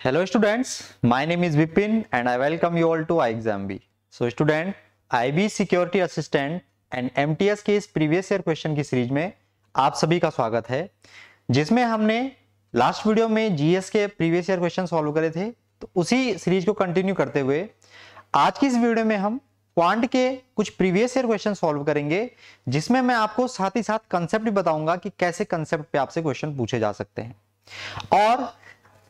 Hello students, my name is Vipin and I welcome you all to iExamB. So student, IB Security Assistant and MTS के इस previous year question की series में आप सभी का स्वागत है, जिसमें हमने लास्ट वीडियो में जीएस के प्रीवियस ईयर क्वेश्चन सॉल्व करे थे। तो उसी सीरीज को कंटिन्यू करते हुए आज की इस वीडियो में हम क्वांट के कुछ प्रीवियस ईयर क्वेश्चन सॉल्व करेंगे, जिसमें मैं आपको साथ ही साथ कंसेप्ट भी बताऊंगा कि कैसे कंसेप्ट पे आपसे क्वेश्चन पूछे जा सकते हैं। और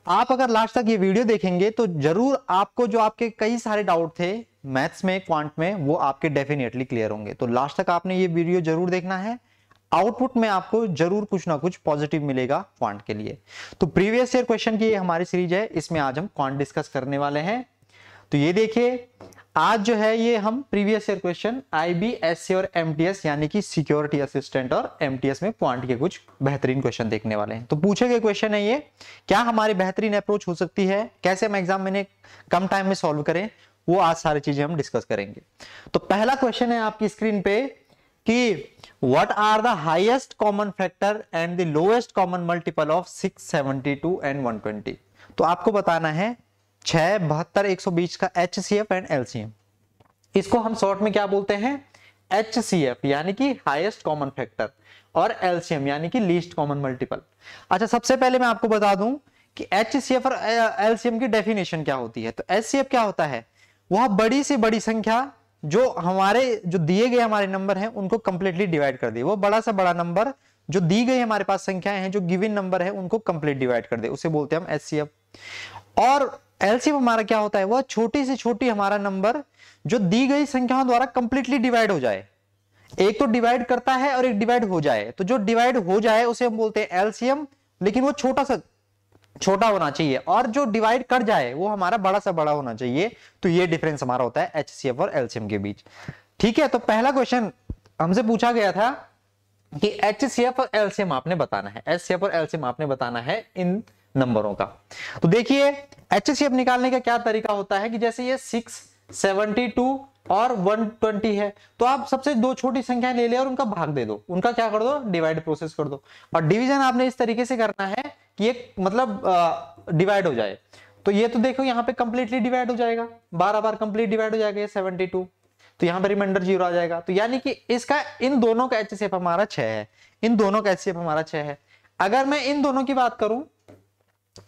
आप अगर लास्ट तक ये वीडियो देखेंगे तो जरूर आपको जो आपके कई सारे डाउट थे मैथ्स में, क्वांट में, वो आपके डेफिनेटली क्लियर होंगे। तो लास्ट तक आपने ये वीडियो जरूर देखना है। आउटपुट में आपको जरूर कुछ ना कुछ पॉजिटिव मिलेगा क्वांट के लिए। तो प्रीवियस ईयर क्वेश्चन की ये हमारी सीरीज है, इसमें आज हम क्वांट डिस्कस करने वाले हैं। तो ये देखिए, आज जो है ये हम previous year question IB, SC और एमटीएस यानी कि सिक्योरिटी असिस्टेंट और एमटीएस में क्वांट के कुछ बेहतरीन क्वेश्चन देखने वाले हैं। तो पूछे गए क्वेश्चन है ये, क्या हमारी बेहतरीन अप्रोच हो सकती है, कैसे हम एग्जाम में कम टाइम में सॉल्व करें, वो आज सारी चीजें हम डिस्कस करेंगे। तो पहला क्वेश्चन है आपकी स्क्रीन पे कि what are the highest common factor and the lowest common multiple of 672 and 120। तो आपको बताना है 6, 72, 120 का HCF एंड LCM। इसको हम शॉर्ट में क्या बोलते हैं, HCF यानी कि हाईएस्ट कॉमन फैक्टर और LCM यानी कि लीस्ट कॉमन मल्टीपल। अच्छा, सबसे पहले मैं आपको बता दूं कि HCF और LCM की डेफिनेशन क्या होती है। तो HCF क्या होता है, वह बड़ी से बड़ी संख्या जो हमारे जो दिए गए हमारे नंबर हैं उनको कंप्लीटली डिवाइड कर दे। वो बड़ा से बड़ा नंबर जो दी गई हमारे पास संख्याएं हैं, जो गिवन नंबर है, उनको कंप्लीट डिवाइड कर दे, उसे बोलते हैं हम HCF। और एलसीएम हमारा क्या होता है, वह छोटी से छोटी हमारा नंबर जो दी गई संख्याओं द्वारा कंप्लीटली डिवाइड हो जाए। एक तो डिवाइड करता है और एक डिवाइड हो जाए। तो जो डिवाइड हो जाए उसे हम बोलते हैं एलसीएम, लेकिन वो छोटा होना चाहिए, और जो डिवाइड कर जाए वो हमारा बड़ा सा बड़ा होना चाहिए। तो ये डिफरेंस हमारा होता है एचसीएफ और एलसीएम के बीच। ठीक है, तो पहला क्वेश्चन हमसे पूछा गया था कि HCF और LCM आपने बताना है, HCF और LCM आपने बताना है इन नंबरों का। तो देखिए, HCF निकालने का क्या तरीका होता है कि जैसे ये 672 और 120 है, तो आप सबसे दो छोटी संख्याएं ले ले और उनका भाग दे दो, उनका क्या कर दो, डिवाइड प्रोसेस कर दो। और डिवीजन आपने इस तरीके से करना है कि ये मतलब डिवाइड हो जाए। तो ये तो देखो यहाँ पे कंप्लीटली डिवाइड हो जाएगा, 12 बार कंप्लीट डिवाइड हो जाएगा ये 72, तो यहाँ पे रिमाइंडर 0 आ जाएगा। तो यानी कि इसका इन दोनों का HCF हमारा 6 है, इन दोनों का HCF हमारा 6 है। अगर मैं इन दोनों की बात करूं,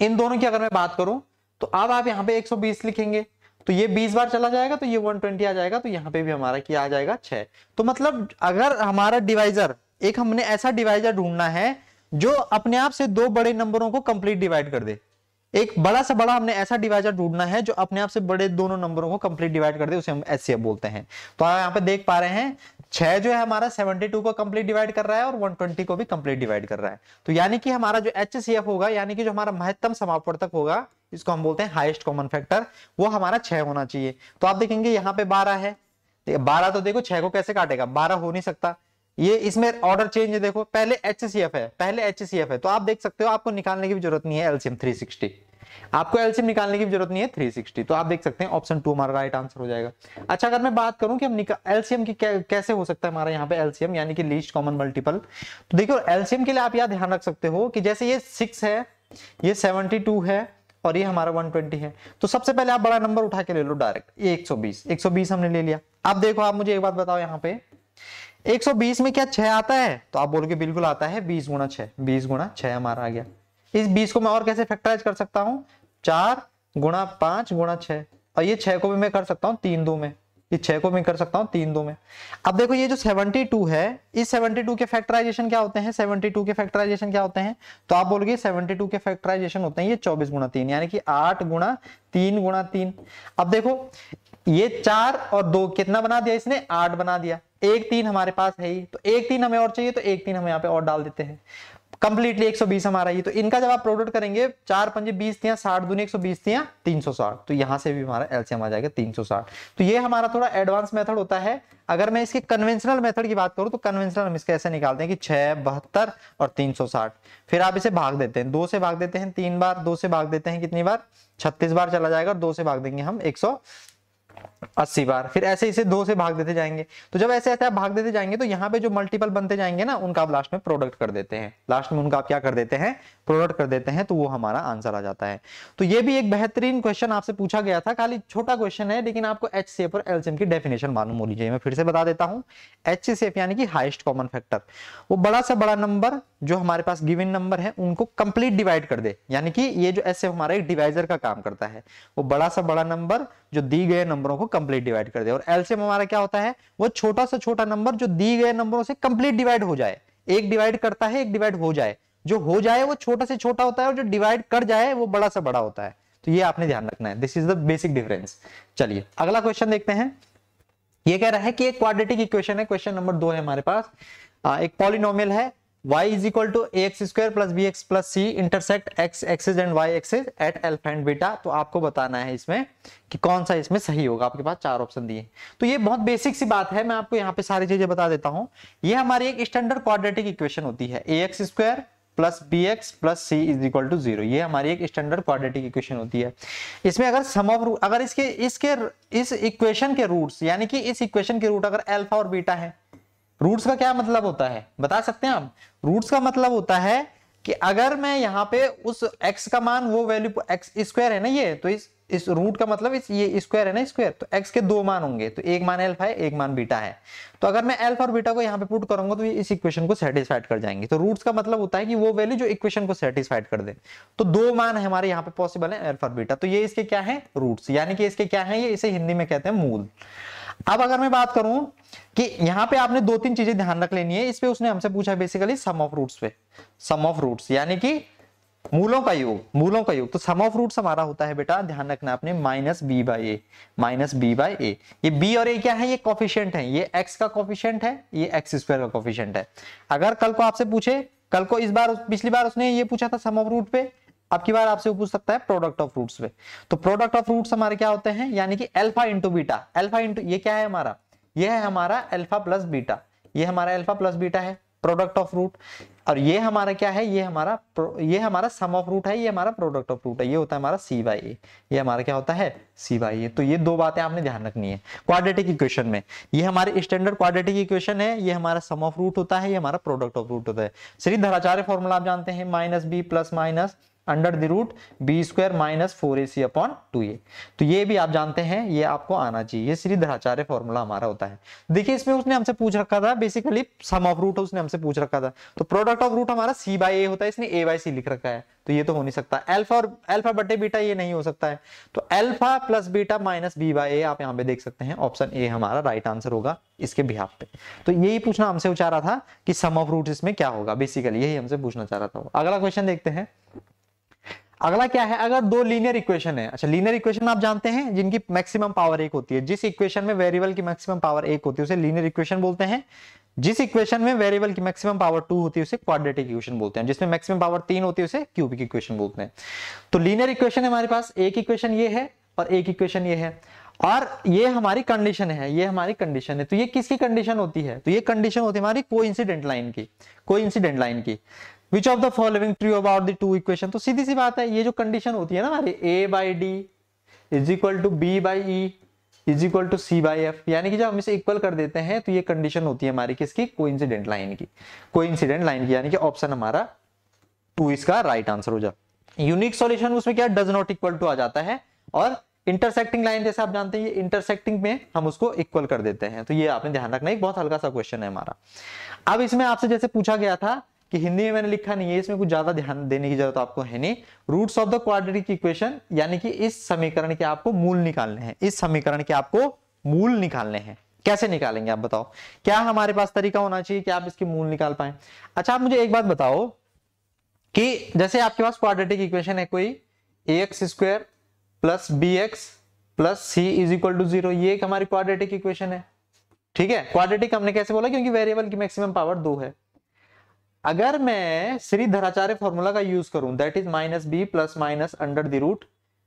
इन दोनों की अगर मैं बात करूं, तो अब आप यहाँ पे 120 लिखेंगे, तो ये 20 बार चला जाएगा, तो ये 120 आ जाएगा, तो यहाँ पे भी हमारा क्या आ जाएगा, 6। तो मतलब अगर हमारा डिवाइजर, एक हमने ऐसा डिवाइजर ढूंढना है जो अपने आप से दो बड़े नंबरों को कंप्लीट डिवाइड कर दे। एक बड़ा से बड़ा हमने ऐसा डिवाइजर ढूंढना है जो अपने आप से बड़े दोनों नंबरों को कंप्लीट डिवाइड कर दे, उसे हम HCF बोलते हैं। तो आप यहाँ पे देख पा रहे हैं 6 जो है हमारा 72 को कंप्लीट डिवाइड कर रहा है और 120 को भी कंप्लीट डिवाइड कर रहा है। तो यानी कि हमारा जो HCF होगा, यानी कि जो हमारा महत्तम समापवर्तक होगा, इसको हम बोलते हैं हाईएस्ट कॉमन फैक्टर, वो हमारा 6 होना चाहिए। तो आप देखेंगे यहाँ पे 12 है, 12 तो देखो 6 को कैसे काटेगा, 12 हो नहीं सकता। ये इसमें ऑर्डर चेंज है, देखो पहले HCF है, पहले HCF है, तो आप देख सकते हो आपको निकालने की भी जरूरत नहीं है LCM 360, आपको LCM निकालने की भी जरूरत नहीं है 360। तो आप देख सकते हैं ऑप्शन 2 हमारा राइट आंसर हो जाएगा। अच्छा, अगर मैं बात करूं कि हम LCM की कैसे हो सकता है हमारा यहाँ पे LCM यानी कि लीस्ट कॉमन मल्टीपल, तो देखो LCM के लिए आप यह ध्यान रख सकते हो कि जैसे ये 6 है, ये 72 है और ये हमारा 120 है, तो सबसे पहले आप बड़ा नंबर उठा के ले लो डायरेक्ट, ये 120 हमने ले लिया। अब देखो, आप मुझे एक बात बताओ, यहाँ पे 120 में क्या 6 आता है, तो आप बोलोगे बिल्कुल आता है, 20 गुणा 6, 20 गुणा 6 हमारा आ गया। इस 20 को मैं और कैसे फैक्टराइज कर सकता हूं, 4 गुणा 5 गुणा 6, और ये 6 को भी मैं कर सकता हूं 3 2 में, ये 6 को मैं कर सकता हूं 3 2 में। अब देखो ये जो 72 है, इस 72 के फैक्टराइजेशन क्या होते हैं, 72 के फैक्टराइजेशन क्या होते हैं, तो आप बोलोगे 72 के फैक्टराइजेशन होते हैं ये 24 गुणा 3 यानी कि 8 गुणा 3 गुणा 3। अब देखो ये 4 और 2 कितना बना दिया, इसने 8 बना दिया। एक 3 हमारे पास है ही, तो एक 3 हमें और चाहिए, तो एक 3 हम यहाँ पे और डाल देते हैं, कंप्लीटली 120 हमारा ये। तो इनका जब आप प्रोडक्ट करेंगे, 4 पंजे 20 दिया, 60 दूनी 120 दिया, 360, तो यहां से भी हमारा LCM आ जाएगा 360। तो ये हमारा थोड़ा एडवांस मेथड होता है। अगर मैं इसके कन्वेंशनल मेथड की बात करूं, तो कन्वेंशनल हम इसके ऐसे निकालते हैं कि 6, 72 और 360, फिर आप इसे भाग देते हैं, 2 से भाग देते हैं 3 बार, 2 से भाग देते हैं कितनी बार, 36 बार चला जाएगा, और 2 से भाग देंगे हम 80 बार, फिर ऐसे इसे 2 से भाग देते जाएंगे। तो जब ऐसे ऐसे आप भाग देते जाएंगे तो यहाँ पे जो मल्टीपल बनते जाएंगे ना, उनका आप लास्ट में प्रोडक्ट कर देते हैं, लास्ट में उनका आप क्या कर देते हैं, प्रोडक्ट कर देते हैं, तो वो हमारा आंसर आ जाता है। तो ये भी एक बेहतरीन क्वेश्चन आपसे पूछा गया था, खाली छोटा क्वेश्चन है, लेकिन आपको HCF और LCM की डेफिनेशन मालूम होनी चाहिए। मैं फिर से बता देता हूँ, HCF यानी कि हाईएस्ट कॉमन फैक्टर, वो बड़ा से बड़ा नंबर जो हमारे पास गिवन नंबर है उनको कंप्लीट डिवाइड कर दे, यानी कि ये जो HCF हमारा एक डिवाइजर का काम करता है, वो बड़ा से बड़ा नंबर जो दी गए नंबरों को कंप्लीट डिवाइड कर दे। और LCM हमारा क्या होता है, वो छोटा से छोटा नंबर जो दी गए नंबरों से कंप्लीट डिवाइड हो जाए, एक डिवाइड करता है एक डिवाइड हो जाए, जो हो जाए वो छोटा से छोटा होता है और जो डिवाइड कर जाए वो बड़ा से बड़ा होता है। तो ये आपने ध्यान रखना है, this is the basic difference. चलिए अगला क्वेश्चन देखते हैं। ये कह रहा है कि एक क्वाड्रेटिक इक्वेशन है, क्वेश्चन नंबर 2 है हमारे पास। एक पॉलिनोमियल है y is equal to ax square plus bx plus c intersect x axis and y axis at alpha and beta। तो आपको बताना है इसमें कि कौन सा इसमें सही होगा। आपके पास 4 ऑप्शन दिए, तो ये बहुत बेसिक सी बात है, मैं आपको यहाँ पे सारी चीजें बता देता हूँ। ये हमारी एक स्टैंडर्ड क्वाड्रेटिक इक्वेशन होती है, ax square plus bx plus c is equal to 0। ये हमारी एक स्टैंडर्ड क्वाड्रेटिक इक्वेशन होती है। इसमें अगर सम ऑफ रूट, अगर इस इक्वेशन के रूट्स, यानी कि इस इक्वेशन के रूट अगर अल्फा और बीटा है, रूट्स का क्या मतलब होता है बता सकते हैं आप? रूट्स का मतलब होता है कि अगर मैं यहाँ पे उस x का मान, वो वैल्यू x स्क्वायर है ना ये, तो इस रूट का मतलब ये स्क्वायर है ना स्क्वायर, तो x के 2 मान होंगे, तो एक मान अल्फा है एक मान बीटा है। तो अगर मैं अल्फा और बीटा को यहाँ पे पुट करूंगा तो ये इस इक्वेशन को सेटिस्फाइड कर जाएंगे। तो रूट्स का मतलब होता है कि वो वैल्यू जो इक्वेशन को सेटिस्फाइड कर दे। तो 2 मान है हमारे यहाँ पे पॉसिबल है, अल्फा और बीटा, तो ये इसके क्या है, रूट्स, यानी कि इसके क्या है, ये इसे हिंदी में कहते हैं मूल। अब अगर मैं बात करूं कि यहां पे आपने 2-3 चीजें ध्यान रख लेनी है, इस पे उसने हमसे पूछा बेसिकली सम ऑफ रूट्स पे, सम ऑफ रूट्स यानी कि मूलों का योग, मूलों का योग। तो सम ऑफ रूट्स हमारा होता है बेटा, ध्यान रखना आपने, minus B by A, minus B by A. ये बी और ए क्या है, ये कोफिशिएंट है, ये एक्स का कोफिशिएंट है, ये एक्स स्क्वायर का कोफिशिएंट है। अगर कल को आपसे पूछे, कल को इस बार, पिछली बार उसने ये पूछा था सम ऑफ रूट पे, अब की बार आपसे पूछ सकता है प्रोडक्ट ऑफ रूट्स पे। तो प्रोडक्ट ऑफ रूट्स हमारे क्या होते हैं, यानी कि alpha into beta, alpha into ये क्या है हमारा, ये है हमारा अल्फा प्लस बीटा, ये हमारा अल्फा प्लस बीटा है प्रोडक्ट ऑफ रूट। और ये हमारा क्या है, ये हमारा सम ऑफ रूट है, ये हमारा प्रोडक्ट ऑफ रूट है, ये होता है हमारा सी बाई ए, ये हमारा क्या होता है, सी बाई ए। तो ये 2 बातें आपने ध्यान रखनी है क्वाड्रेटिक इक्वेशन में। ये हमारी स्टैंडर्ड क्वाड्रेटिक इक्वेशन है, ये हमारा सम ऑफ रूट होता है, ये हमारा प्रोडक्ट ऑफ रूट होता है। श्रीधराचार्य फॉर्मूला आप जानते हैं, minus B plus minus under the root B square minus 4ac upon 2a। तो ये भी आप जानते हैं, ये आपको आना चाहिए, ये श्रीधराचार्य फॉर्मूला हमारा होता है। देखिए इसमें उसने हमसे पूछ रखा था बेसिकली सम ऑफ रूट, उसने हमसे पूछ रखा था, तो प्रोडक्ट ऑफ रूट हमारा c बाई ए होता है, इसने a बाई सी लिख रखा है, तो ये तो हो नहीं सकता। अल्फा बटे बीटा ये नहीं हो सकता है, तो alpha plus beta minus B by A, आप यहाँ पे देख सकते हैं ऑप्शन ए हमारा राइट आंसर होगा इसके बिहाफ पे। तो यही पूछना हमसे चाह रहा था कि सम ऑफ रूट इसमें क्या होगा, बेसिकली यही हमसे पूछना चाह रहा था। अगला क्वेश्चन देखते हैं। अगला क्या है, अगर 2 लीनियर इक्वेशन है, अच्छा लीनियर इक्वेशन आप जानते हैं जिनकी मैक्सिमम पावर 1 होती है, जिस इक्वेशन में वेरिएबल की मैक्सिमम पावर 1 होती है उसे लीनियर इक्वेशन बोलते हैं, जिस इक्वेशन में वेरिएबल की मैक्सिमम पावर 2 होती है उसे क्वाड्रेटिक इक्वेशन बोलते हैं, जिसमें मैक्सिमम पावर 3 होती है उसे क्यूबिक इक्वेशन बोलते हैं। तो लीनियर इक्वेशन हमारे पास एक इक्वेशन ये है और एक इक्वेशन ये है, और ये हमारी कंडीशन है, ये हमारी कंडीशन है। तो ये किसकी कंडीशन होती है, तो ये कंडीशन होती है हमारी कोइंसिडेंट लाइन की, कोइंसिडेंट लाइन की। Which of the following true about the two equation? तो सीधी सी बात है, ये जो कंडीशन होती है ना हमारी a by D is equal to B by E is equal to C by F, यानी कि जब हम इसे इक्वल कर देते हैं तो ये कंडीशन होती है हमारी किसकी, कोइंसिडेंट लाइन की, कोइंसिडेंट लाइन की, यानी कि ऑप्शन हमारा 2 इसका राइट आंसर हो जाता है। यूनिक सॉल्यूशन उसमें क्या डज नॉट इक्वल टू आ जाता है, और इंटरसेक्टिंग लाइन जैसे आप जानते हैं ये इंटरसेक्टिंग में हम उसको इक्वल कर देते हैं। तो ये आपने ध्यान रखना, एक बहुत हल्का सा क्वेश्चन है हमारा। अब इसमें आपसे जैसे पूछा गया था कि हिंदी में मैंने लिखा नहीं है, इसमें कुछ ज्यादा ध्यान देने की जरूरत आपको है नहीं। Roots of the quadratic equation, यानी कि इस समीकरण के आपको मूल निकालने हैं, इस समीकरण के आपको मूल निकालने हैं। कैसे निकालेंगे आप बताओ, क्या हमारे पास तरीका होना चाहिए कि आप इसके मूल निकाल पाए? अच्छा आप मुझे एक बात बताओ कि जैसे आपके पास क्वाड्रेटिक इक्वेशन है कोई ax square plus bx plus c is equal to 0, ये एक हमारी क्वाड्रेटिक इक्वेशन है, ठीक है। क्वाड्रेटिक हमने कैसे बोला, क्योंकि वेरिएबल की मैक्सिमम पावर 2 है। अगर मैं श्रीधराचार्य फॉर्मूला का यूज करूं, that is minus B plus minus under the root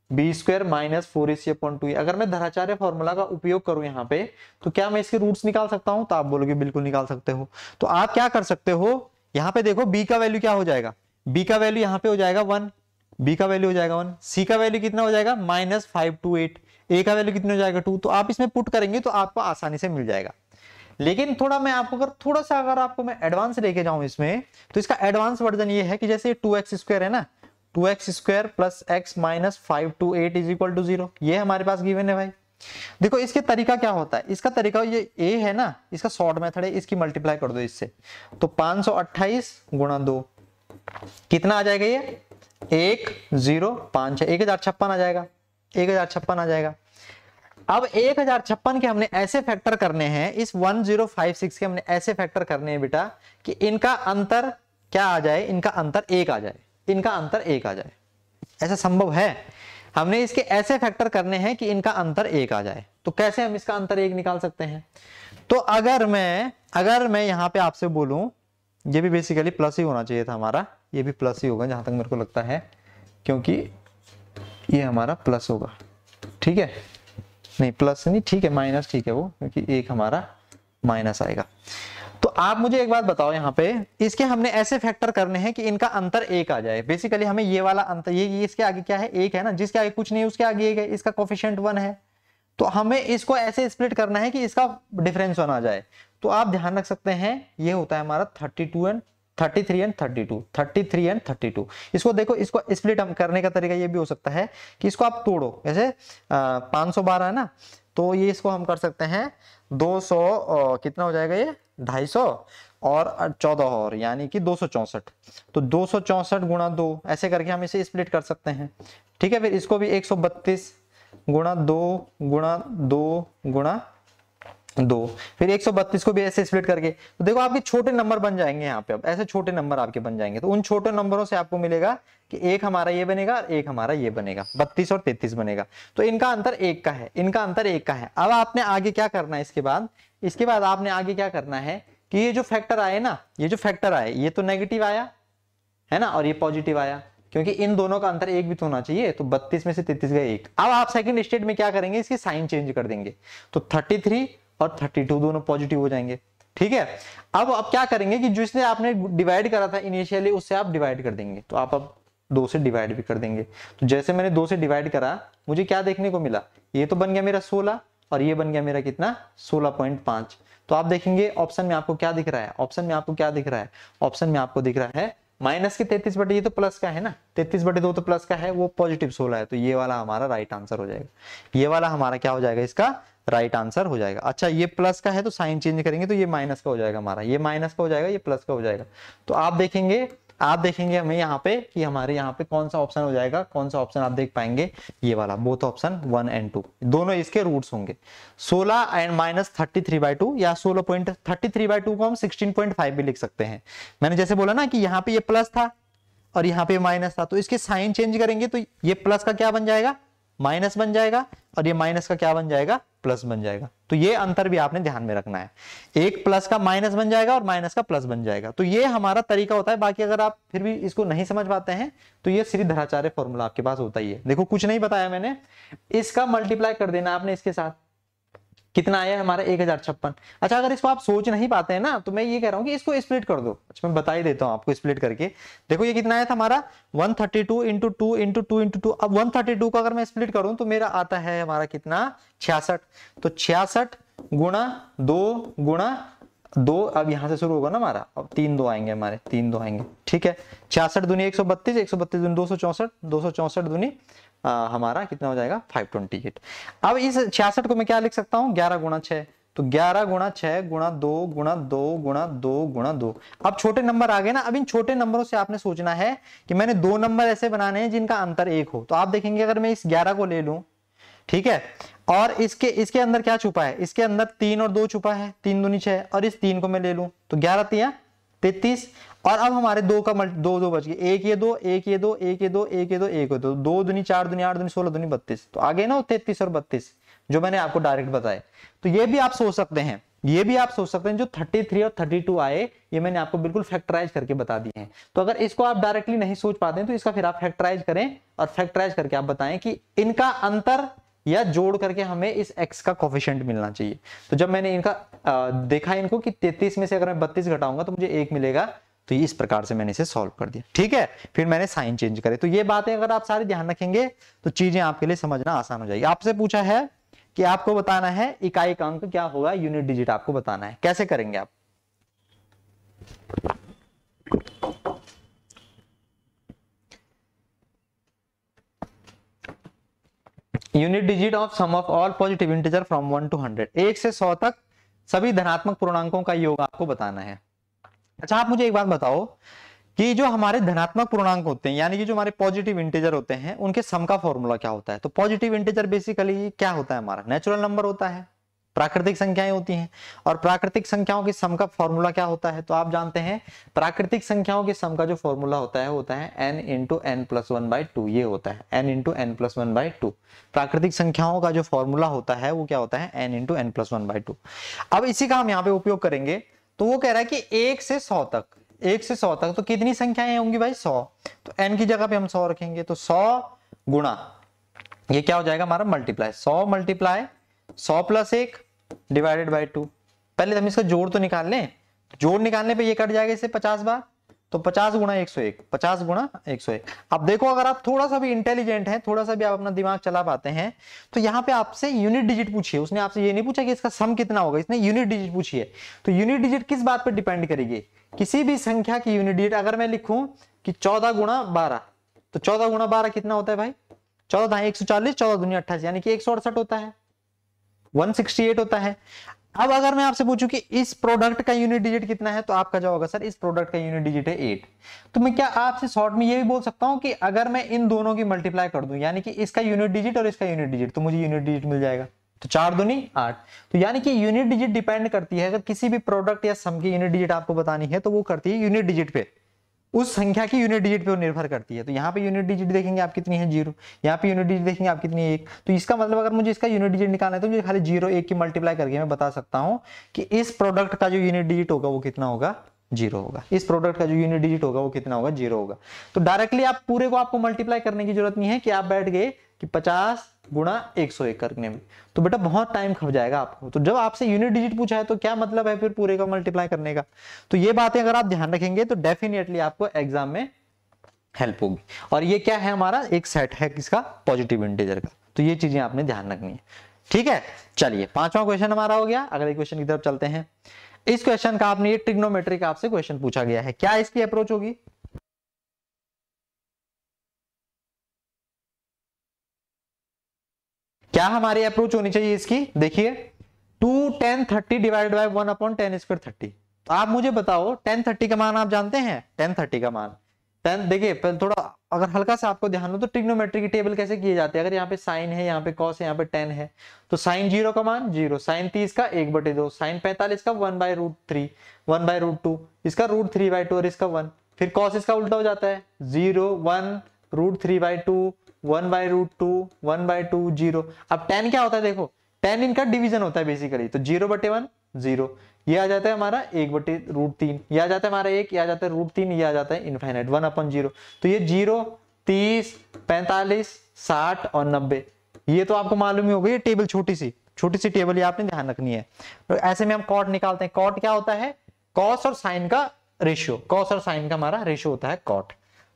B square minus 4ac upon 2a, अगर मैं धराचार्य फॉर्मूला का उपयोग करूं यहाँ पे, तो क्या मैं इसके रूट्स निकाल सकता हूं? तो आप बोलोगे बिल्कुल निकाल सकते हो। तो आप क्या कर सकते हो, यहाँ पे देखो b का वैल्यू क्या हो जाएगा, b का वैल्यू यहाँ पे हो जाएगा 1, b का वैल्यू हो जाएगा 1, c का वैल्यू कितना हो जाएगा -528, a का वैल्यू कितनी हो जाएगा 2, तो आप इसमें पुट करेंगे तो आपको आसानी से मिल जाएगा। लेकिन थोड़ा मैं आपको अगर आपको मैं एडवांस लेके जाऊं इसमें, तो इसका एडवांस वर्जन ये है कि जैसे 2x² है ना, 2x² plus x minus 5 to 8 is equal to 0, ये हमारे पास गिवन है भाई। देखो इसके तरीका क्या होता है, इसका तरीका ये a है ना, इसका शॉर्ट मेथड है, इसकी मल्टीप्लाई कर दो इससे, तो 528 गुणा 2 कितना आ जाएगा, ये 1056 है, 1056 आ जाएगा, 1056 आ जाएगा। अब 1056 के हमने ऐसे फैक्टर करने हैं, इस 1056 के हमने ऐसे फैक्टर करने हैं बेटा कि इनका अंतर क्या आ जाए, इनका अंतर 1 आ जाए, इनका अंतर 1 आ जाए। ऐसा संभव है? हमने इसके ऐसे फैक्टर करने हैं कि इनका अंतर 1 आ जाए। तो कैसे हम इसका अंतर 1 निकाल सकते हैं? तो अगर मैं यहां पे आपसे बोलूं, ये भी बेसिकली प्लस ही होना चाहिए था हमारा, ये भी प्लस ही होगा जहां तक मेरे को लगता है, क्योंकि ये हमारा प्लस होगा, ठीक है, नहीं प्लस नहीं, ठीक है माइनस, ठीक है वो, क्योंकि एक हमारा माइनस आएगा। तो आप मुझे एक बात बताओ, यहाँ पे इसके हमने ऐसे फैक्टर करने हैं कि इनका अंतर 1 आ जाए। बेसिकली हमें ये वाला अंतर, ये इसके आगे क्या है, 1 है ना, जिसके आगे कुछ नहीं उसके आगे 1 है, इसका कोफिशिएंट 1 है, तो हमें इसको ऐसे स्प्लिट करना है कि इसका डिफरेंस 1 आ जाए। तो आप ध्यान रख सकते हैं ये होता है हमारा 33 एंड 32। इसको देखो, इसको स्प्लिट हम करने का तरीका ये भी हो सकता है कि इसको आप तोड़ो, जैसे 512 है ना, तो ये इसको हम कर सकते हैं 200, कितना हो जाएगा ये 250 और 14 और यानी कि 264, तो 264 गुणा 2 ऐसे करके हम इसे स्प्लिट कर सकते हैं, ठीक है। फिर इसको भी 132 गुणा 2 गुणा 2 गुणा 2, फिर 132 को भी ऐसे स्प्लिट करके, तो देखो आपके छोटे नंबर बन जाएंगे यहाँ पे, अब ऐसे छोटे नंबर आपके बन जाएंगे। तो उन छोटे नंबरों से आपको मिलेगा कि एक हमारा ये बनेगा और एक हमारा ये बनेगा, 32 और 33 बनेगा। तो इनका अंतर 1 का है, इनका अंतर 1 का है। अब आपने आगे क्या करना है, इसके बाद आपने आगे क्या करना है कि ये जो फैक्टर आए ना, ये जो फैक्टर आए, ये तो नेगेटिव आया है ना, और ये पॉजिटिव आया, क्योंकि इन दोनों का अंतर 1 भी तो होना चाहिए। तो 32 में से 33 गए 1। अब आप सेकंड स्टेट में क्या करेंगे, इसकी साइन चेंज कर देंगे, तो 33 और 32 दोनों पॉजिटिव हो जाएंगे, ठीक है। अब क्या करेंगे कि जिसने आपने डिवाइड करा था इनिशियली, उससे आप डिवाइड कर देंगे, तो आप अब 2 से डिवाइड भी कर देंगे। तो जैसे मैंने 2 से डिवाइड करा, मुझे क्या देखने को मिला, ये तो बन गया मेरा 16 और ये बन गया मेरा कितना 16.5। तो आप देखेंगे ऑप्शन में आपको क्या दिख रहा है, ऑप्शन में आपको क्या दिख रहा है, ऑप्शन में आपको दिख रहा है माइनस के 33 बटे, ये तो प्लस का है ना, 33/2 तो प्लस का है, वो पॉजिटिव 16 है, तो ये वाला हमारा राइट आंसर हो जाएगा, ये वाला हमारा क्या हो जाएगा, इसका राइट आंसर हो जाएगा। अच्छा ये प्लस का है तो साइन चेंज करेंगे तो ये माइनस का हो जाएगा हमारा, ये माइनस का हो जाएगा, ये प्लस का हो जाएगा। तो आप देखेंगे हमें यहाँ पे कि हमारे यहाँ पे कौन सा ऑप्शन हो जाएगा, कौन सा ऑप्शन आप देख पाएंगे, ये वाला, बोथ ऑप्शन 1 और 2 दोनों इसके रूट्स होंगे। 16 एंड माइनस 33/2 या 16.33/2 को हम 16.5 भी लिख सकते हैं। मैंने जैसे बोला ना कि यहाँ पे ये प्लस था और यहाँ पे माइनस था, तो इसके साइन चेंज करेंगे तो ये प्लस का क्या बन जाएगा, माइनस बन जाएगा, और ये माइनस का क्या बन जाएगा, प्लस बन जाएगा। तो ये अंतर भी आपने ध्यान में रखना है, एक प्लस का माइनस बन जाएगा और माइनस का प्लस बन जाएगा। तो ये हमारा तरीका होता है। बाकी अगर आप फिर भी इसको नहीं समझ पाते हैं तो ये श्रीधराचार्य फॉर्मूला आपके पास होता ही है। देखो कुछ नहीं बताया मैंने, इसका मल्टीप्लाई कर देना आपने इसके साथ, कितना आया हमारा 1056। अच्छा अगर इसको आप सोच नहीं पाते हैं ना, तो मैं ये कह रहा हूं कि इसको स्प्लिट कर दो। अच्छा मैं बता ही देता हूं आपको स्प्लिट करके। देखो ये कितना आया था हमारा 132 इंटू 2 इंटू 2 इंटू 2। अब 132 को अगर मैं स्प्लिट करूं तो मेरा आता है हमारा कितना 66। तो 66 गुणा 2 गुणा 2, अब यहां से शुरू होगा ना हमारा, अब 3 2 आएंगे हमारे, 3 2 आएंगे, ठीक है। 66 दूनी 132, 132 दूनी 264, 264 दूनी हमारा कितना हो जाएगा 528। अब इस 66 को मैं क्या लिख सकता हूं 11 गुणा 6। तो 11 गुणा 6 गुणा 2 गुणा 2 गुणा 2 गुणा 2। अब छोटे नंबर आ गए ना, अब इन छोटे नंबरों से आपने सोचना है कि मैंने 2 नंबर ऐसे बनाने हैं जिनका अंतर 1 हो। तो आप देखेंगे अगर मैं इस 11 को ले लूं, ठीक है, और इसके अंदर क्या छुपा है, इसके अंदर 3 और 2 छुपा है, 3 दूनी 6, और इस 3 को मैं ले लूं तो 11 3 33। और अब हमारे 2 का 2 बच गए, एक ये 2 एक ये 2 एक ये 2 एक ये 2 एक ये 2, 2 दूनी 4 दूनी 8 दूनी 16 दूनी 32। तो आगे ना 33 और 32 जो मैंने आपको डायरेक्ट बताया। तो ये भी आप सोच सकते हैं, ये भी आप सोच सकते हैं, जो 33 और 32 आए ये मैंने आपको बिल्कुल फैक्टराइज करके बता दिए हैं। तो अगर इसको आप डायरेक्टली नहीं सोच पाते हैं तो इसका फिर आप फैक्टराइज करें, और फैक्टराइज करके आप बताएं कि इनका अंतर या जोड़ करके हमें इस x का कोफिशिएंट मिलना चाहिए। तो जब मैंने इनका देखा इनको कि 33 में से अगर मैं 32 घटाऊंगा तो मुझे 1 मिलेगा, तो इस प्रकार से मैंने इसे सॉल्व कर दिया, ठीक है। फिर मैंने साइन चेंज करे। तो ये बातें अगर आप सारी ध्यान रखेंगे तो चीजें आपके लिए समझना आसान हो जाएगी। आपसे पूछा है कि आपको बताना है इकाई का अंक क्या होगा, यूनिट डिजिट आपको बताना है। कैसे करेंगे आप? Unit digit of sum of all positive integer from 1 to 100, 1 से 100 तक सभी धनात्मक पूर्णांकों का योग आपको बताना है। अच्छा, आप मुझे एक बात बताओ कि जो हमारे धनात्मक पूर्णांक होते हैं, यानी कि जो हमारे पॉजिटिव इंटीजर होते हैं, उनके सम का फॉर्मूला क्या होता है? तो पॉजिटिव इंटीजर बेसिकली क्या होता है? हमारा नेचुरल नंबर होता है, प्राकृतिक संख्याएं होती हैं। और प्राकृतिक संख्याओं के सम का फॉर्मूला क्या होता है? तो आप जानते हैं प्राकृतिक संख्याओं के सम का जो फॉर्मूला होता है n इंटू एन प्लस 1/2। ये होता है n इंटू एन प्लस 1/2। प्राकृतिक संख्याओं का जो फॉर्मूला होता है वो क्या होता है? n into N plus 1/2। अब इसी का हम यहाँ पे उपयोग करेंगे। तो वो कह रहा है कि 1 से 100 तक, 1 से 100 तक तो कितनी संख्याएं होंगी भाई? 100। तो n की जगह पे हम 100 रखेंगे। तो 100 गुणा, ये क्या हो जाएगा हमारा? Multiply 100 multiply 100 plus 1 divided by 2। पहले हम इसका जोड़ तो निकाल लें। जोड़ निकालने पे ये कट जाएगा इससे 50 बार। तो 50 गुणा 101, 50 गुणा 101। अब देखो, अगर आप थोड़ा सा भी इंटेलिजेंट हैं, थोड़ा सा भी आप अपना दिमाग चला पाते हैं, तो यहाँ पे आपसे यूनिट डिजिट पूछिए। उसने आपसे ये नहीं पूछा कि इसका सम कितना होगा, इसने यूनिट डिजिट पूछी है। तो यूनिट डिजिट किस बात पर डिपेंड करेगी? किसी भी संख्या की यूनिट डिजिट अगर मैं लिखूं कि 14 गुणा 12, तो 14 गुणा 12 कितना होता है भाई? 14 140, 14 दूनी 28, यानी कि 168 होता है, 168 होता है। अब अगर मैं आपसे पूछूं कि इस प्रोडक्ट का यूनिट डिजिट कितना है, तो आपका जवाब होगा सर इस प्रोडक्ट का यूनिट डिजिट है 8। तो मैं क्या आपसे शॉर्ट में ये भी बोल सकता हूं कि अगर मैं इन दोनों की मल्टीप्लाई कर दूं, यानी कि इसका यूनिट डिजिट और इसका यूनिट डिजिट, तो मुझे यूनिट डिजिट मिल जाएगा। तो 4 दूनी 8। तो यानी कि यूनिट डिजिट डिपेंड करती है, अगर किसी भी प्रोडक्ट या सम की यूनिट डिजिट आपको बतानी है तो वो करती है यूनिट डिजिट पे, उस संख्या की यूनिट डिजिट पे वो निर्भर करती है। तो यहाँ पे यूनिट डिजिट देखेंगे आप कितनी है? 0। यहाँ पे यूनिट डिजिट देखेंगे आप कितनी है? 1। तो इसका मतलब अगर मुझे इसका यूनिट डिजिट निकालना है तो मुझे खाली 0 1 की मल्टीप्लाई करके मैं बता सकता हूँ कि इस प्रोडक्ट का जो यूनिट डिजिट होगा वो कितना होगा? 0 होगा। इस प्रोडक्ट का जो यूनिट डिजिट होगा वो कितना होगा? 0 होगा। तो डायरेक्टली आप पूरे को आपको मल्टीप्लाई करने की जरूरत नहीं है कि आप बैठ गए कि 50 गुणा 101 करने में, तो बेटा बहुत टाइम खप जाएगा आपको। तो जब आपसे यूनिट डिजिट पूछा है तो क्या मतलब है फिर पूरे का मल्टीप्लाई करने का? तो ये बातें अगर आप ध्यान रखेंगे तो डेफिनेटली आपको एग्जाम में हेल्प होगी। और ये क्या है? हमारा एक सेट है किसका? पॉजिटिव इंटीजर का। तो ये चीजें आपने ध्यान रखनी है, ठीक है। चलिए, 5वां क्वेश्चन हमारा हो गया। अगले क्वेश्चन की तरफ चलते हैं। इस क्वेश्चन का आपने ये ट्रिग्नोमेट्री का आपसे क्वेश्चन पूछा गया है, क्या इसकी अप्रोच होगी? क्या हमारी अप्रोच होनी चाहिए इसकी? देखिए 2 10 30 डिवाइडेड बाय 1/10 स्क्वायर 30। तो आप मुझे बताओ 10 30 का मान आप जानते हैं? 10 30 का मान 10, देखिए पहले थोड़ा अगर हल्का सा आपको ध्यान हो तो ट्रिग्नोमेट्री की टेबल कैसे किए जाते हैं? अगर यहाँ पे साइन है, यहाँ पे कॉस है, यहाँ पे टेन है, तो साइन 0 का मान 0, साइन 30 का 1/2, साइन 45 का 1/√3, 1/√2, इसका √3/2 और इसका 1। फिर कॉस इसका उल्टा हो जाता है 0 1 √3/2, 1/√2, 1/2, 0। अब टेन क्या होता है? देखो टेन इनका डिवीजन होता है बेसिकली। तो 0/1 0, ये आ जाता है हमारा 1/√3, ये आ जाता है हमारा 1, ये आ जाता है √3, ये आ जाता है इनफाइनाइट 1/0। तो ये 0 30 45 60 और 90, ये तो आपको मालूम ही होगा। ये टेबल छोटी सी टेबल, ये आपने ध्यान रखनी है। तो ऐसे में हम कॉट निकालते हैं। कॉट क्या होता है? कॉस और साइन का रेशियो, कॉस और साइन का हमारा रेशियो होता है कॉट।